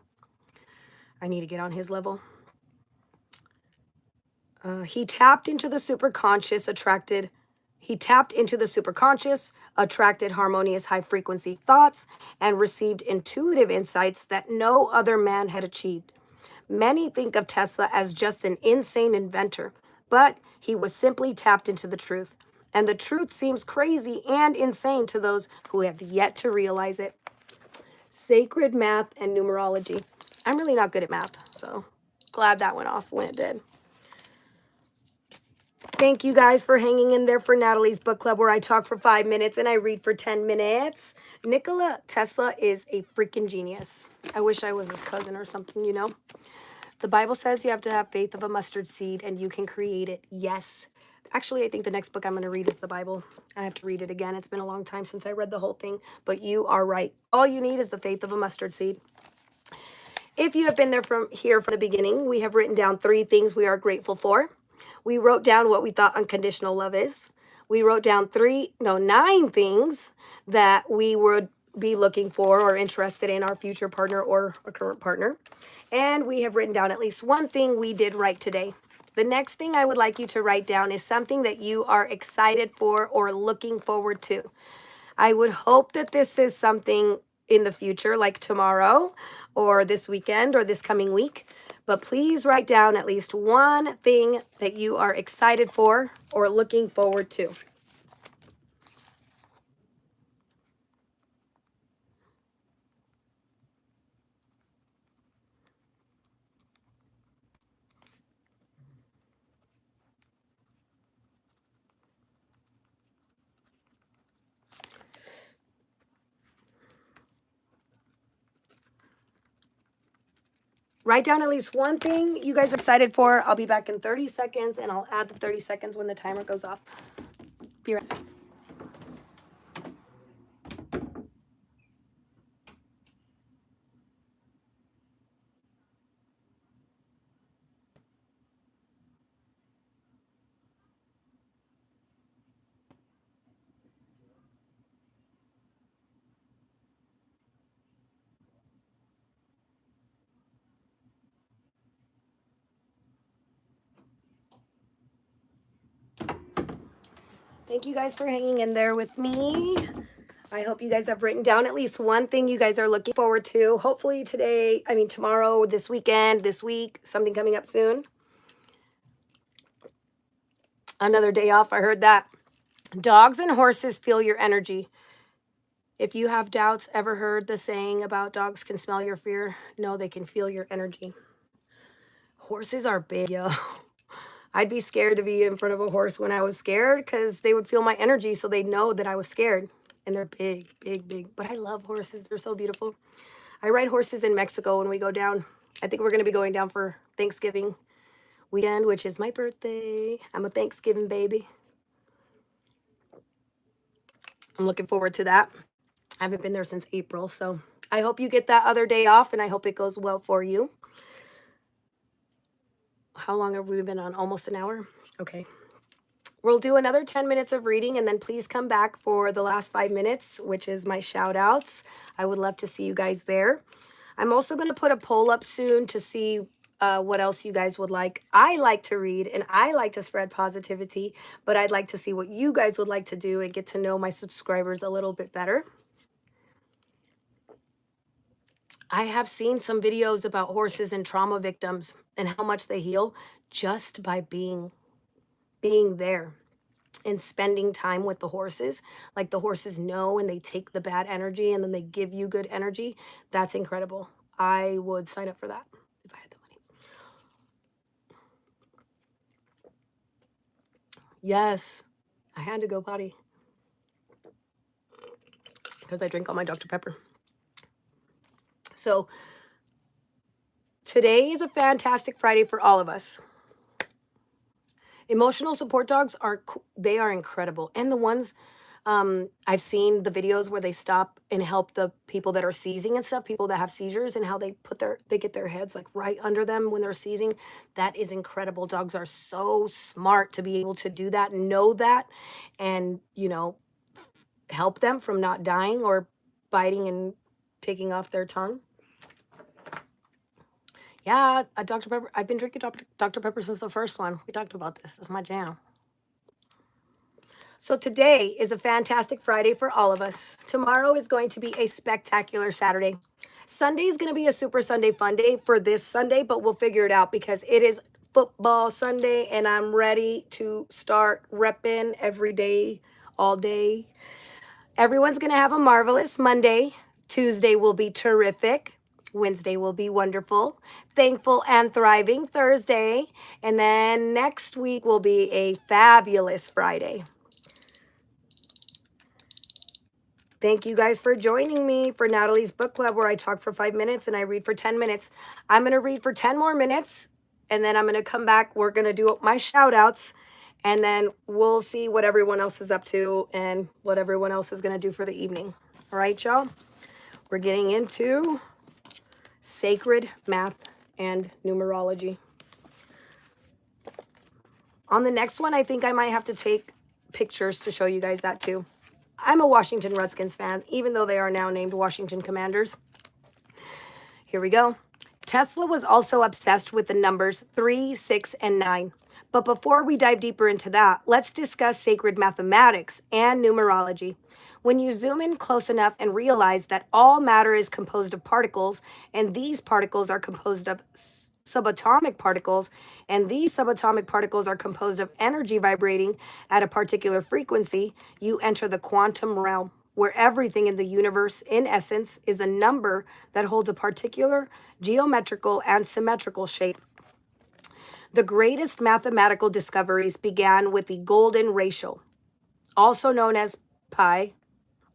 Speaker 1: I need to get on his level. He tapped into the superconscious, attracted harmonious high frequency thoughts, and received intuitive insights that no other man had achieved. Many think of Tesla as just an insane inventor, but he was simply tapped into the truth. And the truth seems crazy and insane to those who have yet to realize it. Sacred math and numerology. I'm really not good at math, so glad that went off when it did. Thank you guys for hanging in there for Natalie's book club, where I talk for 5 minutes and I read for 10 minutes. Nikola Tesla is a freaking genius. I wish I was his cousin or something, you know. The Bible says you have to have faith of a mustard seed and you can create it. Yes. Actually, I think the next book I'm going to read is the Bible. I have to read it again. It's been a long time since I read the whole thing, but you are right. All you need is the faith of a mustard seed. If you have been there from the beginning, we have written down 3 things we are grateful for. We wrote down what we thought unconditional love is. We wrote down 9 things that we would be looking for or interested in our future partner or a current partner. And we have written down at least 1 thing we did right today. The next thing I would like you to write down is something that you are excited for or looking forward to. I would hope that this is something in the future, like tomorrow or this weekend or this coming week. But please write down at least 1 thing that you are excited for or looking forward to. Write down at least 1 thing you guys are excited for. I'll be back in 30 seconds, and I'll add the 30 seconds when the timer goes off. Be right back. Thank you guys for hanging in there with me. I hope you guys have written down at least 1 thing you guys are looking forward to. Hopefully tomorrow, this weekend, this week, something coming up soon. Another day off, I heard that. Dogs and horses feel your energy. If you have doubts, ever heard the saying about dogs can smell your fear? No, they can feel your energy. Horses are big, yo. I'd be scared to be in front of a horse when I was scared because they would feel my energy, so they know that I was scared. And they're big, big, big. But I love horses. They're so beautiful. I ride horses in Mexico when we go down. I think we're going to be going down for Thanksgiving weekend, which is my birthday. I'm a Thanksgiving baby. I'm looking forward to that. I haven't been there since April, so I hope you get that other day off, and I hope it goes well for you. How long have we been on? Almost an hour? Okay. We'll do another 10 minutes of reading, and then please come back for the last 5 minutes, which is my shout outs. I would love to see you guys there. I'm also going to put a poll up soon to see what else you guys would like. I like to read and I like to spread positivity, but I'd like to see what you guys would like to do and get to know my subscribers a little bit better. I have seen some videos about horses and trauma victims and how much they heal just by being there and spending time with the horses. Like the horses know and they take the bad energy and then they give you good energy. That's incredible. I would sign up for that if I had the money. Yes, I had to go potty because I drink all my Dr. Pepper. So today is a fantastic Friday for all of us. Emotional support dogs they are incredible. And the ones I've seen the videos where they stop and help the people that are seizing and stuff, people that have seizures, and how they get their heads like right under them when they're seizing. That is incredible. Dogs are so smart to be able to do that, know that, and help them from not dying or biting and taking off their tongue. Yeah, Dr. Pepper. I've been drinking Dr. Pepper since the first one. We talked about this. It's my jam. So today is a fantastic Friday for all of us. Tomorrow is going to be a spectacular Saturday. Sunday is going to be a Super Sunday fun day for this Sunday, but we'll figure it out because it is football Sunday and I'm ready to start repping every day, all day. Everyone's going to have a marvelous Monday. Tuesday will be terrific. Wednesday will be wonderful, thankful, and thriving Thursday. And then next week will be a fabulous Friday. Thank you guys for joining me for Natalie's Book Club, where I talk for 5 minutes and I read for 10 minutes. I'm going to read for 10 more minutes, and then I'm going to come back. We're going to do my shout outs, and then we'll see what everyone else is up to and what everyone else is going to do for the evening. All right, y'all? We're getting into sacred math and numerology. On the next one, I think I might have to take pictures to show you guys that too. I'm a Washington Redskins fan, even though they are now named Washington Commanders. Here we go. Tesla was also obsessed with the numbers 3, 6, and 9. But before we dive deeper into that, let's discuss sacred mathematics and numerology. When you zoom in close enough and realize that all matter is composed of particles, and these particles are composed of subatomic particles, and these subatomic particles are composed of energy vibrating at a particular frequency, you enter the quantum realm, where everything in the universe, in essence, is a number that holds a particular geometrical and symmetrical shape. The greatest mathematical discoveries began with the golden ratio, also known as pi,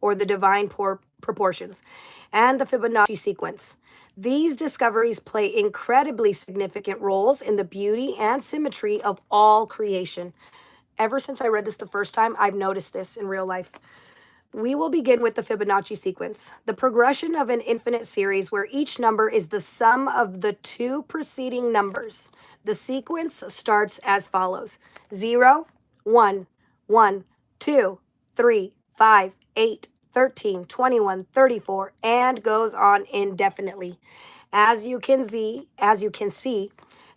Speaker 1: or the divine proportions, and the Fibonacci sequence. These discoveries play incredibly significant roles in the beauty and symmetry of all creation. Ever since I read this the first time, I've noticed this in real life. We will begin with the Fibonacci sequence, the progression of an infinite series where each number is the sum of the two preceding numbers. The sequence starts as follows: 0, 1, 1, 2, 3, 5, 8, 13, 21, 34, and goes on indefinitely. As you can see,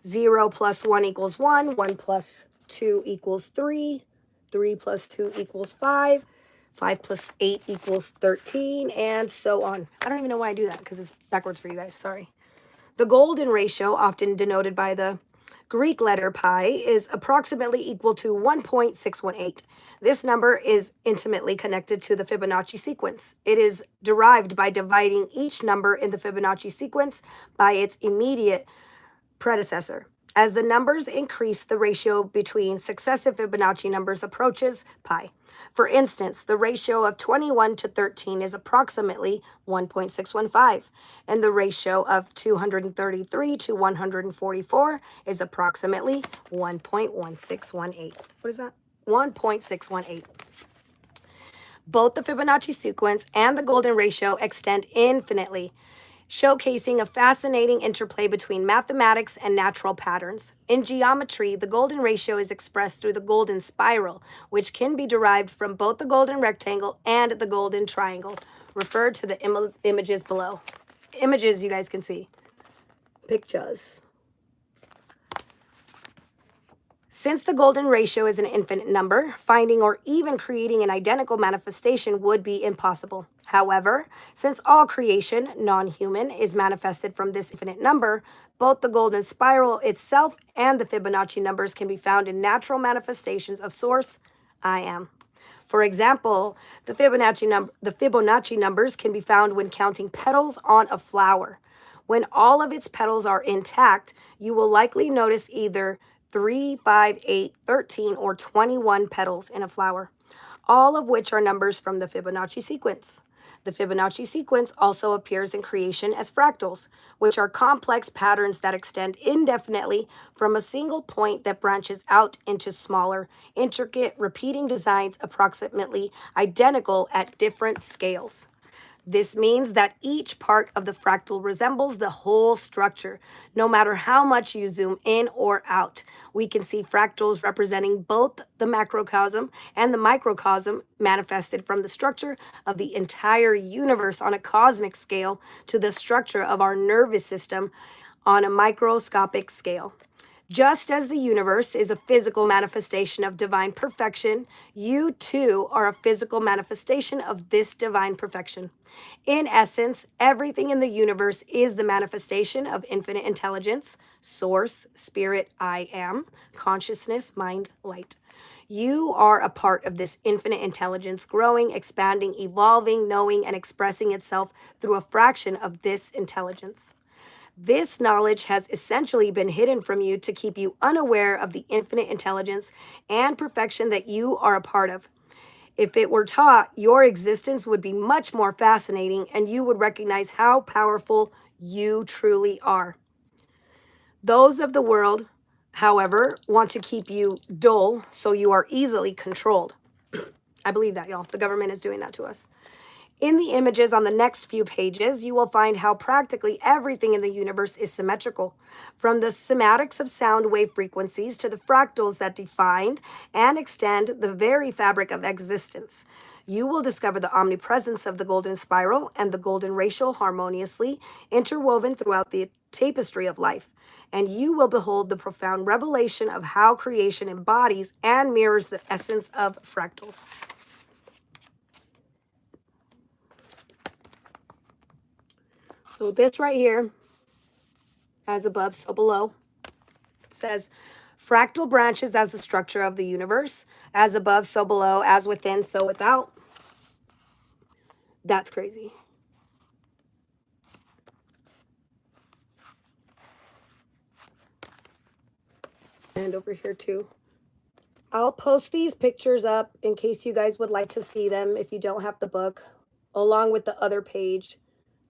Speaker 1: 0 plus 1 equals 1, 1 plus 2 equals 3, 3 plus 2 equals 5, 5 plus 8 equals 13, and so on. I don't even know why I do that because it's backwards for you guys. Sorry. The golden ratio, often denoted by the Greek letter pi is approximately equal to 1.618. This number is intimately connected to the Fibonacci sequence. It is derived by dividing each number in the Fibonacci sequence by its immediate predecessor. As the numbers increase, the ratio between successive Fibonacci numbers approaches pi. For instance, the ratio of 21 to 13 is approximately 1.615, and the ratio of 233 to 144 is approximately 1.1618. What is that? 1.618. Both the Fibonacci sequence and the golden ratio extend infinitely, showcasing a fascinating interplay between mathematics and natural patterns. In geometry, the golden ratio is expressed through the golden spiral, which can be derived from both the golden rectangle and the golden triangle. Refer to the images below. Images you guys can see. Pictures. Since the golden ratio is an infinite number, finding or even creating an identical manifestation would be impossible. However, since all creation, non-human, is manifested from this infinite number, both the golden spiral itself and the Fibonacci numbers can be found in natural manifestations of source, I am. For example, the Fibonacci numbers can be found when counting petals on a flower. When all of its petals are intact, you will likely notice either 3, 5, 8, 13, or 21 petals in a flower, all of which are numbers from the Fibonacci sequence. The Fibonacci sequence also appears in creation as fractals, which are complex patterns that extend indefinitely from a single point that branches out into smaller, intricate, repeating designs approximately identical at different scales. This means that each part of the fractal resembles the whole structure, no matter how much you zoom in or out. We can see fractals representing both the macrocosm and the microcosm manifested from the structure of the entire universe on a cosmic scale to the structure of our nervous system on a microscopic scale. Just as the universe is a physical manifestation of divine perfection, you too are a physical manifestation of this divine perfection. In essence, everything in the universe is the manifestation of infinite intelligence, source, spirit, I am, consciousness, mind, light. You are a part of this infinite intelligence, growing, expanding, evolving, knowing, and expressing itself through a fraction of this intelligence. This knowledge has essentially been hidden from you to keep you unaware of the infinite intelligence and perfection that you are a part of. If it were taught, your existence would be much more fascinating and you would recognize how powerful you truly are. Those of the world, however, want to keep you dull so you are easily controlled. I believe that, y'all. The government is doing that to us. In the images on the next few pages, you will find how practically everything in the universe is symmetrical, from the cymatics of sound wave frequencies to the fractals that define and extend the very fabric of existence. You will discover the omnipresence of the golden spiral and the golden ratio harmoniously interwoven throughout the tapestry of life, and you will behold the profound revelation of how creation embodies and mirrors the essence of fractals. So this right here, as above, so below, it says fractal branches as the structure of the universe, as above, so below, as within, so without. That's crazy. And over here too. I'll post these pictures up in case you guys would like to see them if you don't have the book, along with the other page,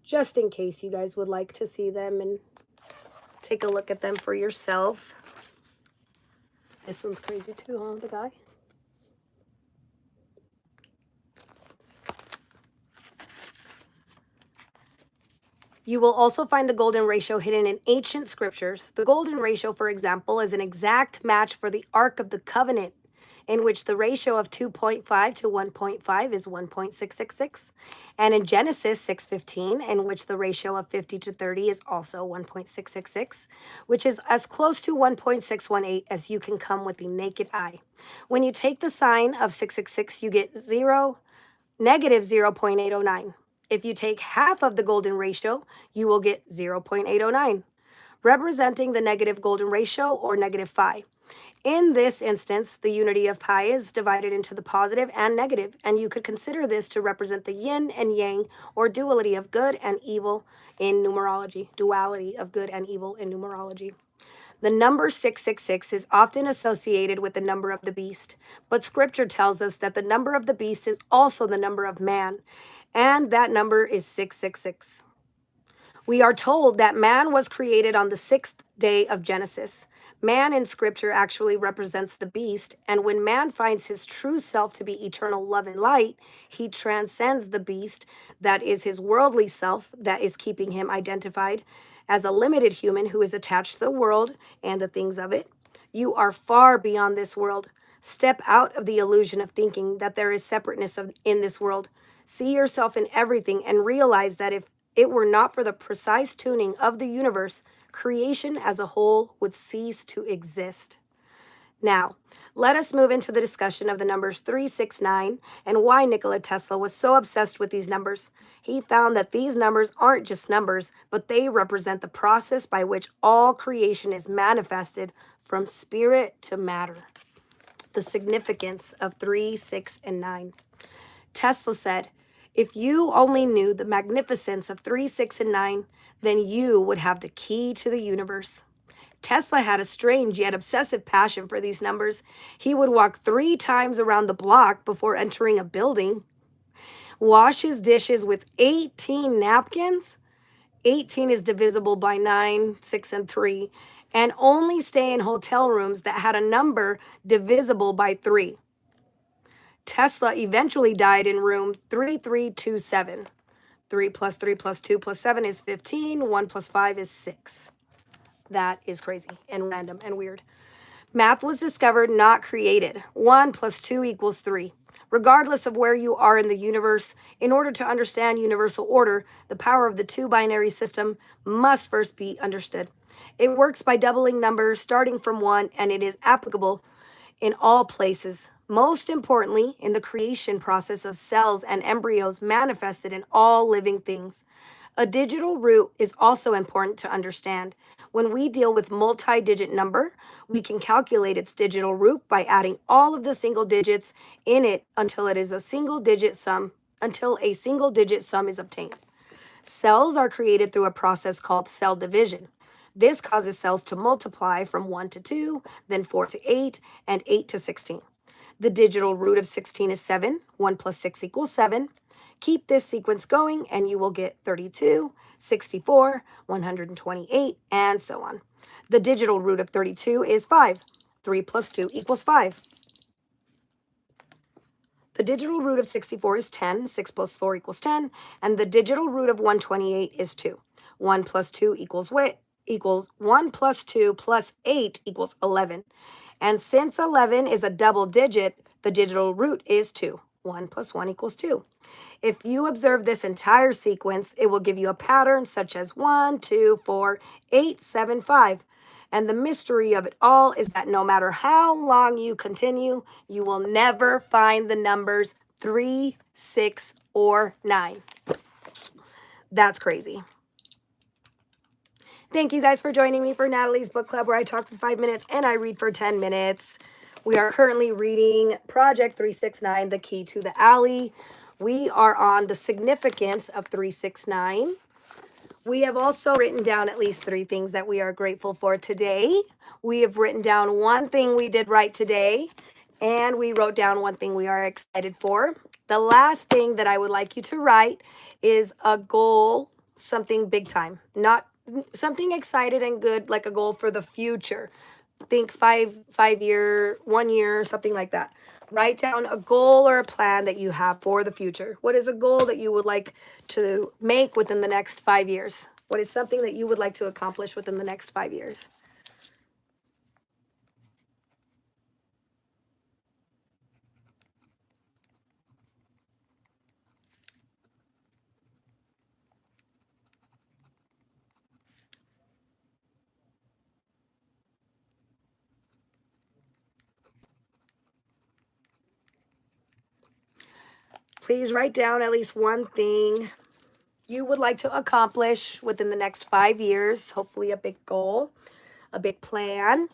Speaker 1: just in case you guys would like to see them and take a look at them for yourself. This one's crazy too, huh, the guy? You will also find the golden ratio hidden in ancient scriptures. The golden ratio, for example, is an exact match for the Ark of the Covenant, in which the ratio of 2.5 to 1.5 is 1.666, and in Genesis 6:15, in which the ratio of 50 to 30 is also 1.666, which is as close to 1.618 as you can come with the naked eye. When you take the sign of 666, you get negative 0.809. If you take half of the golden ratio, you will get 0.809. representing the negative golden ratio or negative phi. In this instance, the unity of pi is divided into the positive and negative, and you could consider this to represent the yin and yang, or duality of good and evil in numerology. Duality of good and evil in numerology. The number 666 is often associated with the number of the beast, but scripture tells us that the number of the beast is also the number of man, and that number is 666. We are told that man was created on the sixth day of Genesis. Man in scripture actually represents the beast, and when man finds his true self to be eternal love and light, he transcends the beast, that is his worldly self, that is keeping him identified as a limited human who is attached to the world and the things of it. You are far beyond this world. Step out of the illusion of thinking that there is separateness in this world. See yourself in everything and realize that if it were not for the precise tuning of the universe, creation as a whole would cease to exist. Now, let us move into the discussion of the numbers 3, 6, 9 and why Nikola Tesla was so obsessed with these numbers. He found that these numbers aren't just numbers, but they represent the process by which all creation is manifested from spirit to matter. The significance of 3, 6, and 9. Tesla said, "If you only knew the magnificence of 3, 6, and 9, then you would have the key to the universe." Tesla had a strange yet obsessive passion for these numbers. He would walk 3 times around the block before entering a building, wash his dishes with 18 napkins. 18 is divisible by 9, 6, and 3, and only stay in hotel rooms that had a number divisible by 3. Tesla eventually died in room 3327. 3 plus 3 plus 2 plus 7 is 15. 1 plus 5 is 6. That is crazy and random and weird. Math was discovered, not created. 1 plus 2 equals 3. Regardless of where you are in the universe, in order to understand universal order, the power of the 2-binary system must first be understood. It works by doubling numbers starting from 1, and it is applicable in all places. Most importantly, in the creation process of cells and embryos manifested in all living things. A digital root is also important to understand. When we deal with multi-digit number, we can calculate its digital root by adding all of the single digits in it until a single digit sum is obtained. Cells are created through a process called cell division. This causes cells to multiply from 1 to 2, then 4 to 8, and 8 to 16. The digital root of 16 is 7. 1 plus 6 equals 7. Keep this sequence going and you will get 32, 64, 128, and so on. The digital root of 32 is 5. 3 plus 2 equals 5. The digital root of 64 is 10. 6 plus 4 equals 10. And the digital root of 128 is 2. 1 plus 2 equals 1 plus 2 plus 8 equals 11. And since 11 is a double digit, the digital root is 2. 1 plus 1 equals 2. If you observe this entire sequence, it will give you a pattern such as 1, 2, 4, 8, 7, 5. And the mystery of it all is that no matter how long you continue, you will never find the numbers 3, 6, or 9. That's crazy. Thank you guys for joining me for Natalie's Book Club, where I talk for 5 minutes and I read for 10 minutes. We are currently reading Project 369, The Key to the Alley. We are on the significance of 369. We have also written down at least 3 things that we are grateful for today. We have written down 1 thing we did right today, and we wrote down 1 thing we are excited for. The last thing that I would like you to write is a goal, something big time, not something excited and good, like a goal for the future. Think 5 year, 1 year, something like that. Write down a goal or a plan that you have for the future. What is a goal that you would like to make within the next 5 years? What is something that you would like to accomplish within the next 5 years? Please write down at least 1 thing you would like to accomplish within the next 5 years, hopefully a big goal, a big plan.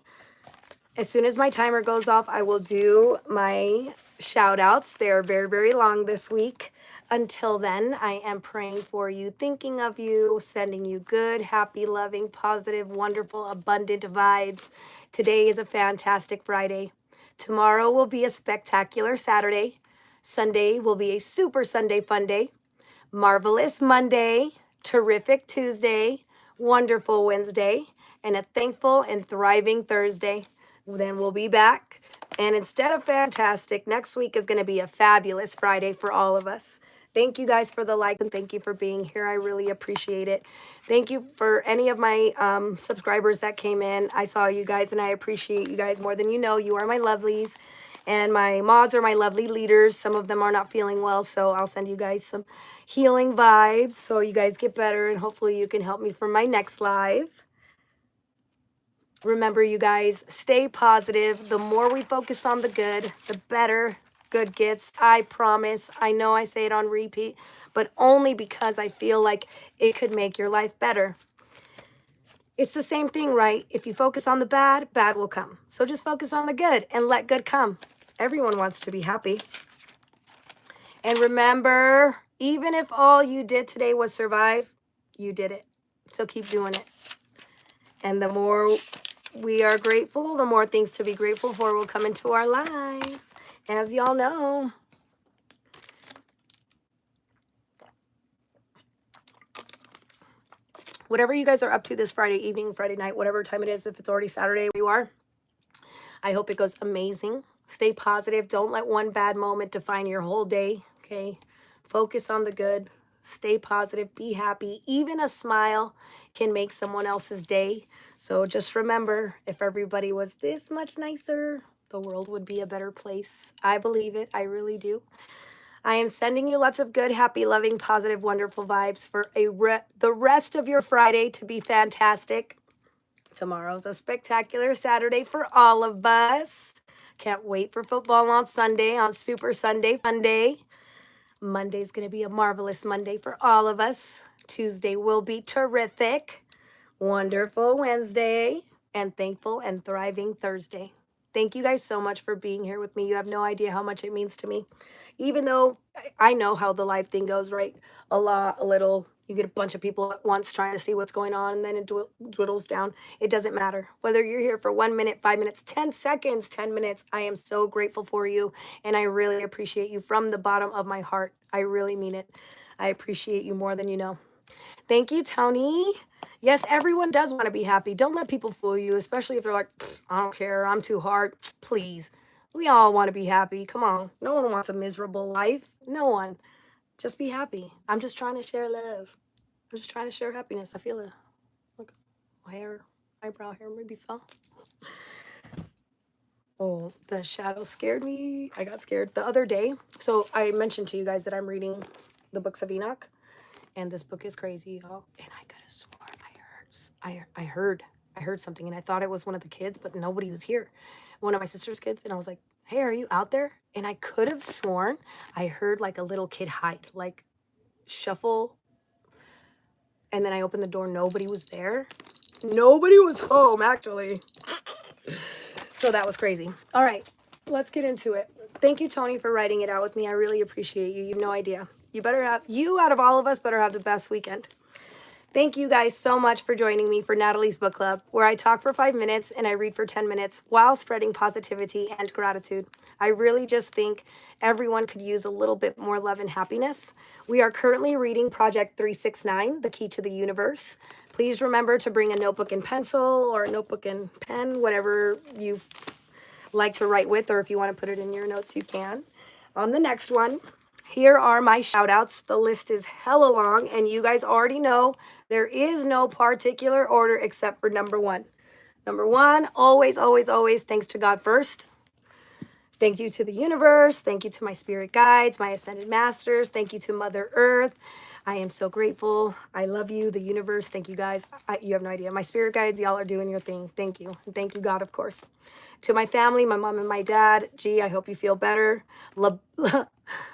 Speaker 1: As soon as my timer goes off, I will do my shout outs. They're very, very long this week. Until then, I am praying for you, thinking of you, sending you good, happy, loving, positive, wonderful, abundant vibes. Today is a fantastic Friday. Tomorrow will be a spectacular Saturday. Sunday will be a super Sunday fun day. Marvelous Monday, terrific Tuesday, wonderful Wednesday, and a thankful and thriving Thursday. Then we'll be back. And instead of fantastic, next week is going to be a fabulous Friday for all of us. Thank you guys for the like and thank you for being here. I really appreciate it. Thank you for any of my subscribers that came in. I saw you guys and I appreciate you guys more than you know. You are my lovelies. And my mods are my lovely leaders. Some of them are not feeling well, so I'll send you guys some healing vibes so you guys get better and hopefully you can help me for my next live. Remember, you guys, stay positive. The more we focus on the good, the better good gets. I promise. I know I say it on repeat, but only because I feel like it could make your life better. It's the same thing, right? If you focus on the bad, bad will come. So just focus on the good and let good come. Everyone wants to be happy. And remember, even if all you did today was survive, you did it. So keep doing it. And the more we are grateful, the more things to be grateful for will come into our lives, as y'all know. Whatever you guys are up to this Friday evening, Friday night, whatever time it is, if it's already Saturday where you are, I hope it goes amazing. Stay positive. Don't let one bad moment define your whole day, okay? Focus on the good. Stay positive. Be happy. Even a smile can make someone else's day. So just remember, if everybody was this much nicer, the world would be a better place. I believe it. I really do. I am sending you lots of good, happy, loving, positive, wonderful vibes for the rest of your Friday to be fantastic. Tomorrow's a spectacular Saturday for all of us. Can't wait for football on Sunday, on Super Sunday Fun Day. Monday's going to be a marvelous Monday for all of us. Tuesday will be terrific. Wonderful Wednesday. And thankful and thriving Thursday. Thank you guys so much for being here with me. You have no idea how much it means to me. Even though I know how the live thing goes, right? A little, you get a bunch of people at once trying to see what's going on, and then it dwindles down. It doesn't matter. Whether you're here for 1 minute, 5 minutes, 10 seconds, 10 minutes, I am so grateful for you, and I really appreciate you from the bottom of my heart. I really mean it. I appreciate you more than you know. Thank you, Tony. Yes, everyone does want to be happy. Don't let people fool you, especially if they're like, I don't care, I'm too hard. Please. We all want to be happy. Come on. No one wants a miserable life. No one. Just be happy. I'm just trying to share love. I'm just trying to share happiness. I feel it. Look, eyebrow hair maybe fell. Oh, the shadow scared me. I got scared the other day. So I mentioned to you guys that I'm reading the books of Enoch. And this book is crazy, y'all. And I could have sworn I heard something, and I thought it was one of the kids, but nobody was here. One of my sister's kids, and I was like, hey, are you out there? And I could have sworn I heard like a little kid hide, like shuffle. And then I opened the door. Nobody was there. Nobody was home, actually. So that was crazy. All right, let's get into it. Thank you, Tony, for writing it out with me. I really appreciate you. You have no idea. You out of all of us better have the best weekend. Thank you guys so much for joining me for Natalie's Book Club, where I talk for 5 minutes and I read for 10 minutes while spreading positivity and gratitude. I really just think everyone could use a little bit more love and happiness. We are currently reading Project 369, The Key to the Universe. Please remember to bring a notebook and pencil or a notebook and pen, whatever you like to write with, or if you want to put it in your notes, you can. On the next one, here are my shout outs. The list is hella long, and you guys already know there is no particular order except for number one. Number one, always, always, always, thanks to God first. Thank you to the universe. Thank you to my spirit guides, my ascended masters. Thank you to Mother Earth. I am so grateful. I love you, the universe. Thank you guys. You have no idea. My spirit guides, y'all are doing your thing. Thank you. And thank you, God, of course. To my family, my mom and my dad, gee, I hope you feel better.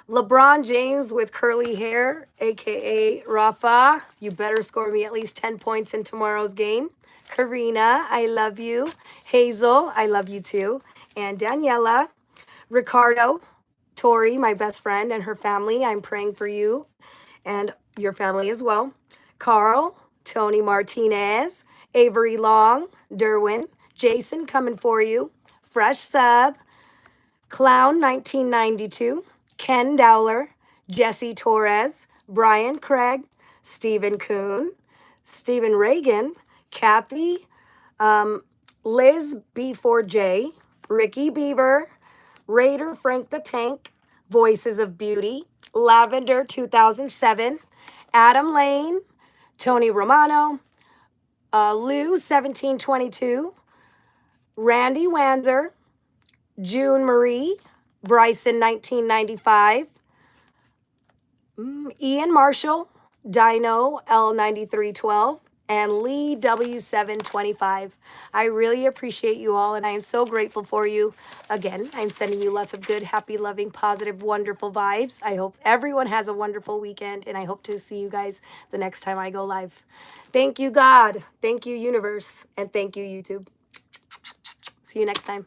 Speaker 1: LeBron James with curly hair, aka Rafa. You better score me at least 10 points in tomorrow's game. Karina, I love you. Hazel, I love you too. And Daniela, Ricardo, Tori, my best friend, and her family. I'm praying for you and your family as well. Carl, Tony Martinez, Avery Long, Derwin, Jason coming for you. Fresh sub, Clown 1992, Ken Dowler, Jesse Torres, Brian Craig, Stephen Kuhn, Stephen Reagan, Kathy, Liz B4J, Ricky Beaver, Raider Frank the Tank, Voices of Beauty, Lavender 2007, Adam Lane, Tony Romano, Lou 1722, Randy Wanzer, June Marie, Bryson 1995, Ian Marshall, Dino L9312, and Lee W725. I really appreciate you all, and I am so grateful for you. Again, I'm sending you lots of good, happy, loving, positive, wonderful vibes. I hope everyone has a wonderful weekend, and I hope to see you guys the next time I go live. Thank you, God. Thank you, universe. And thank you, YouTube. See you next time.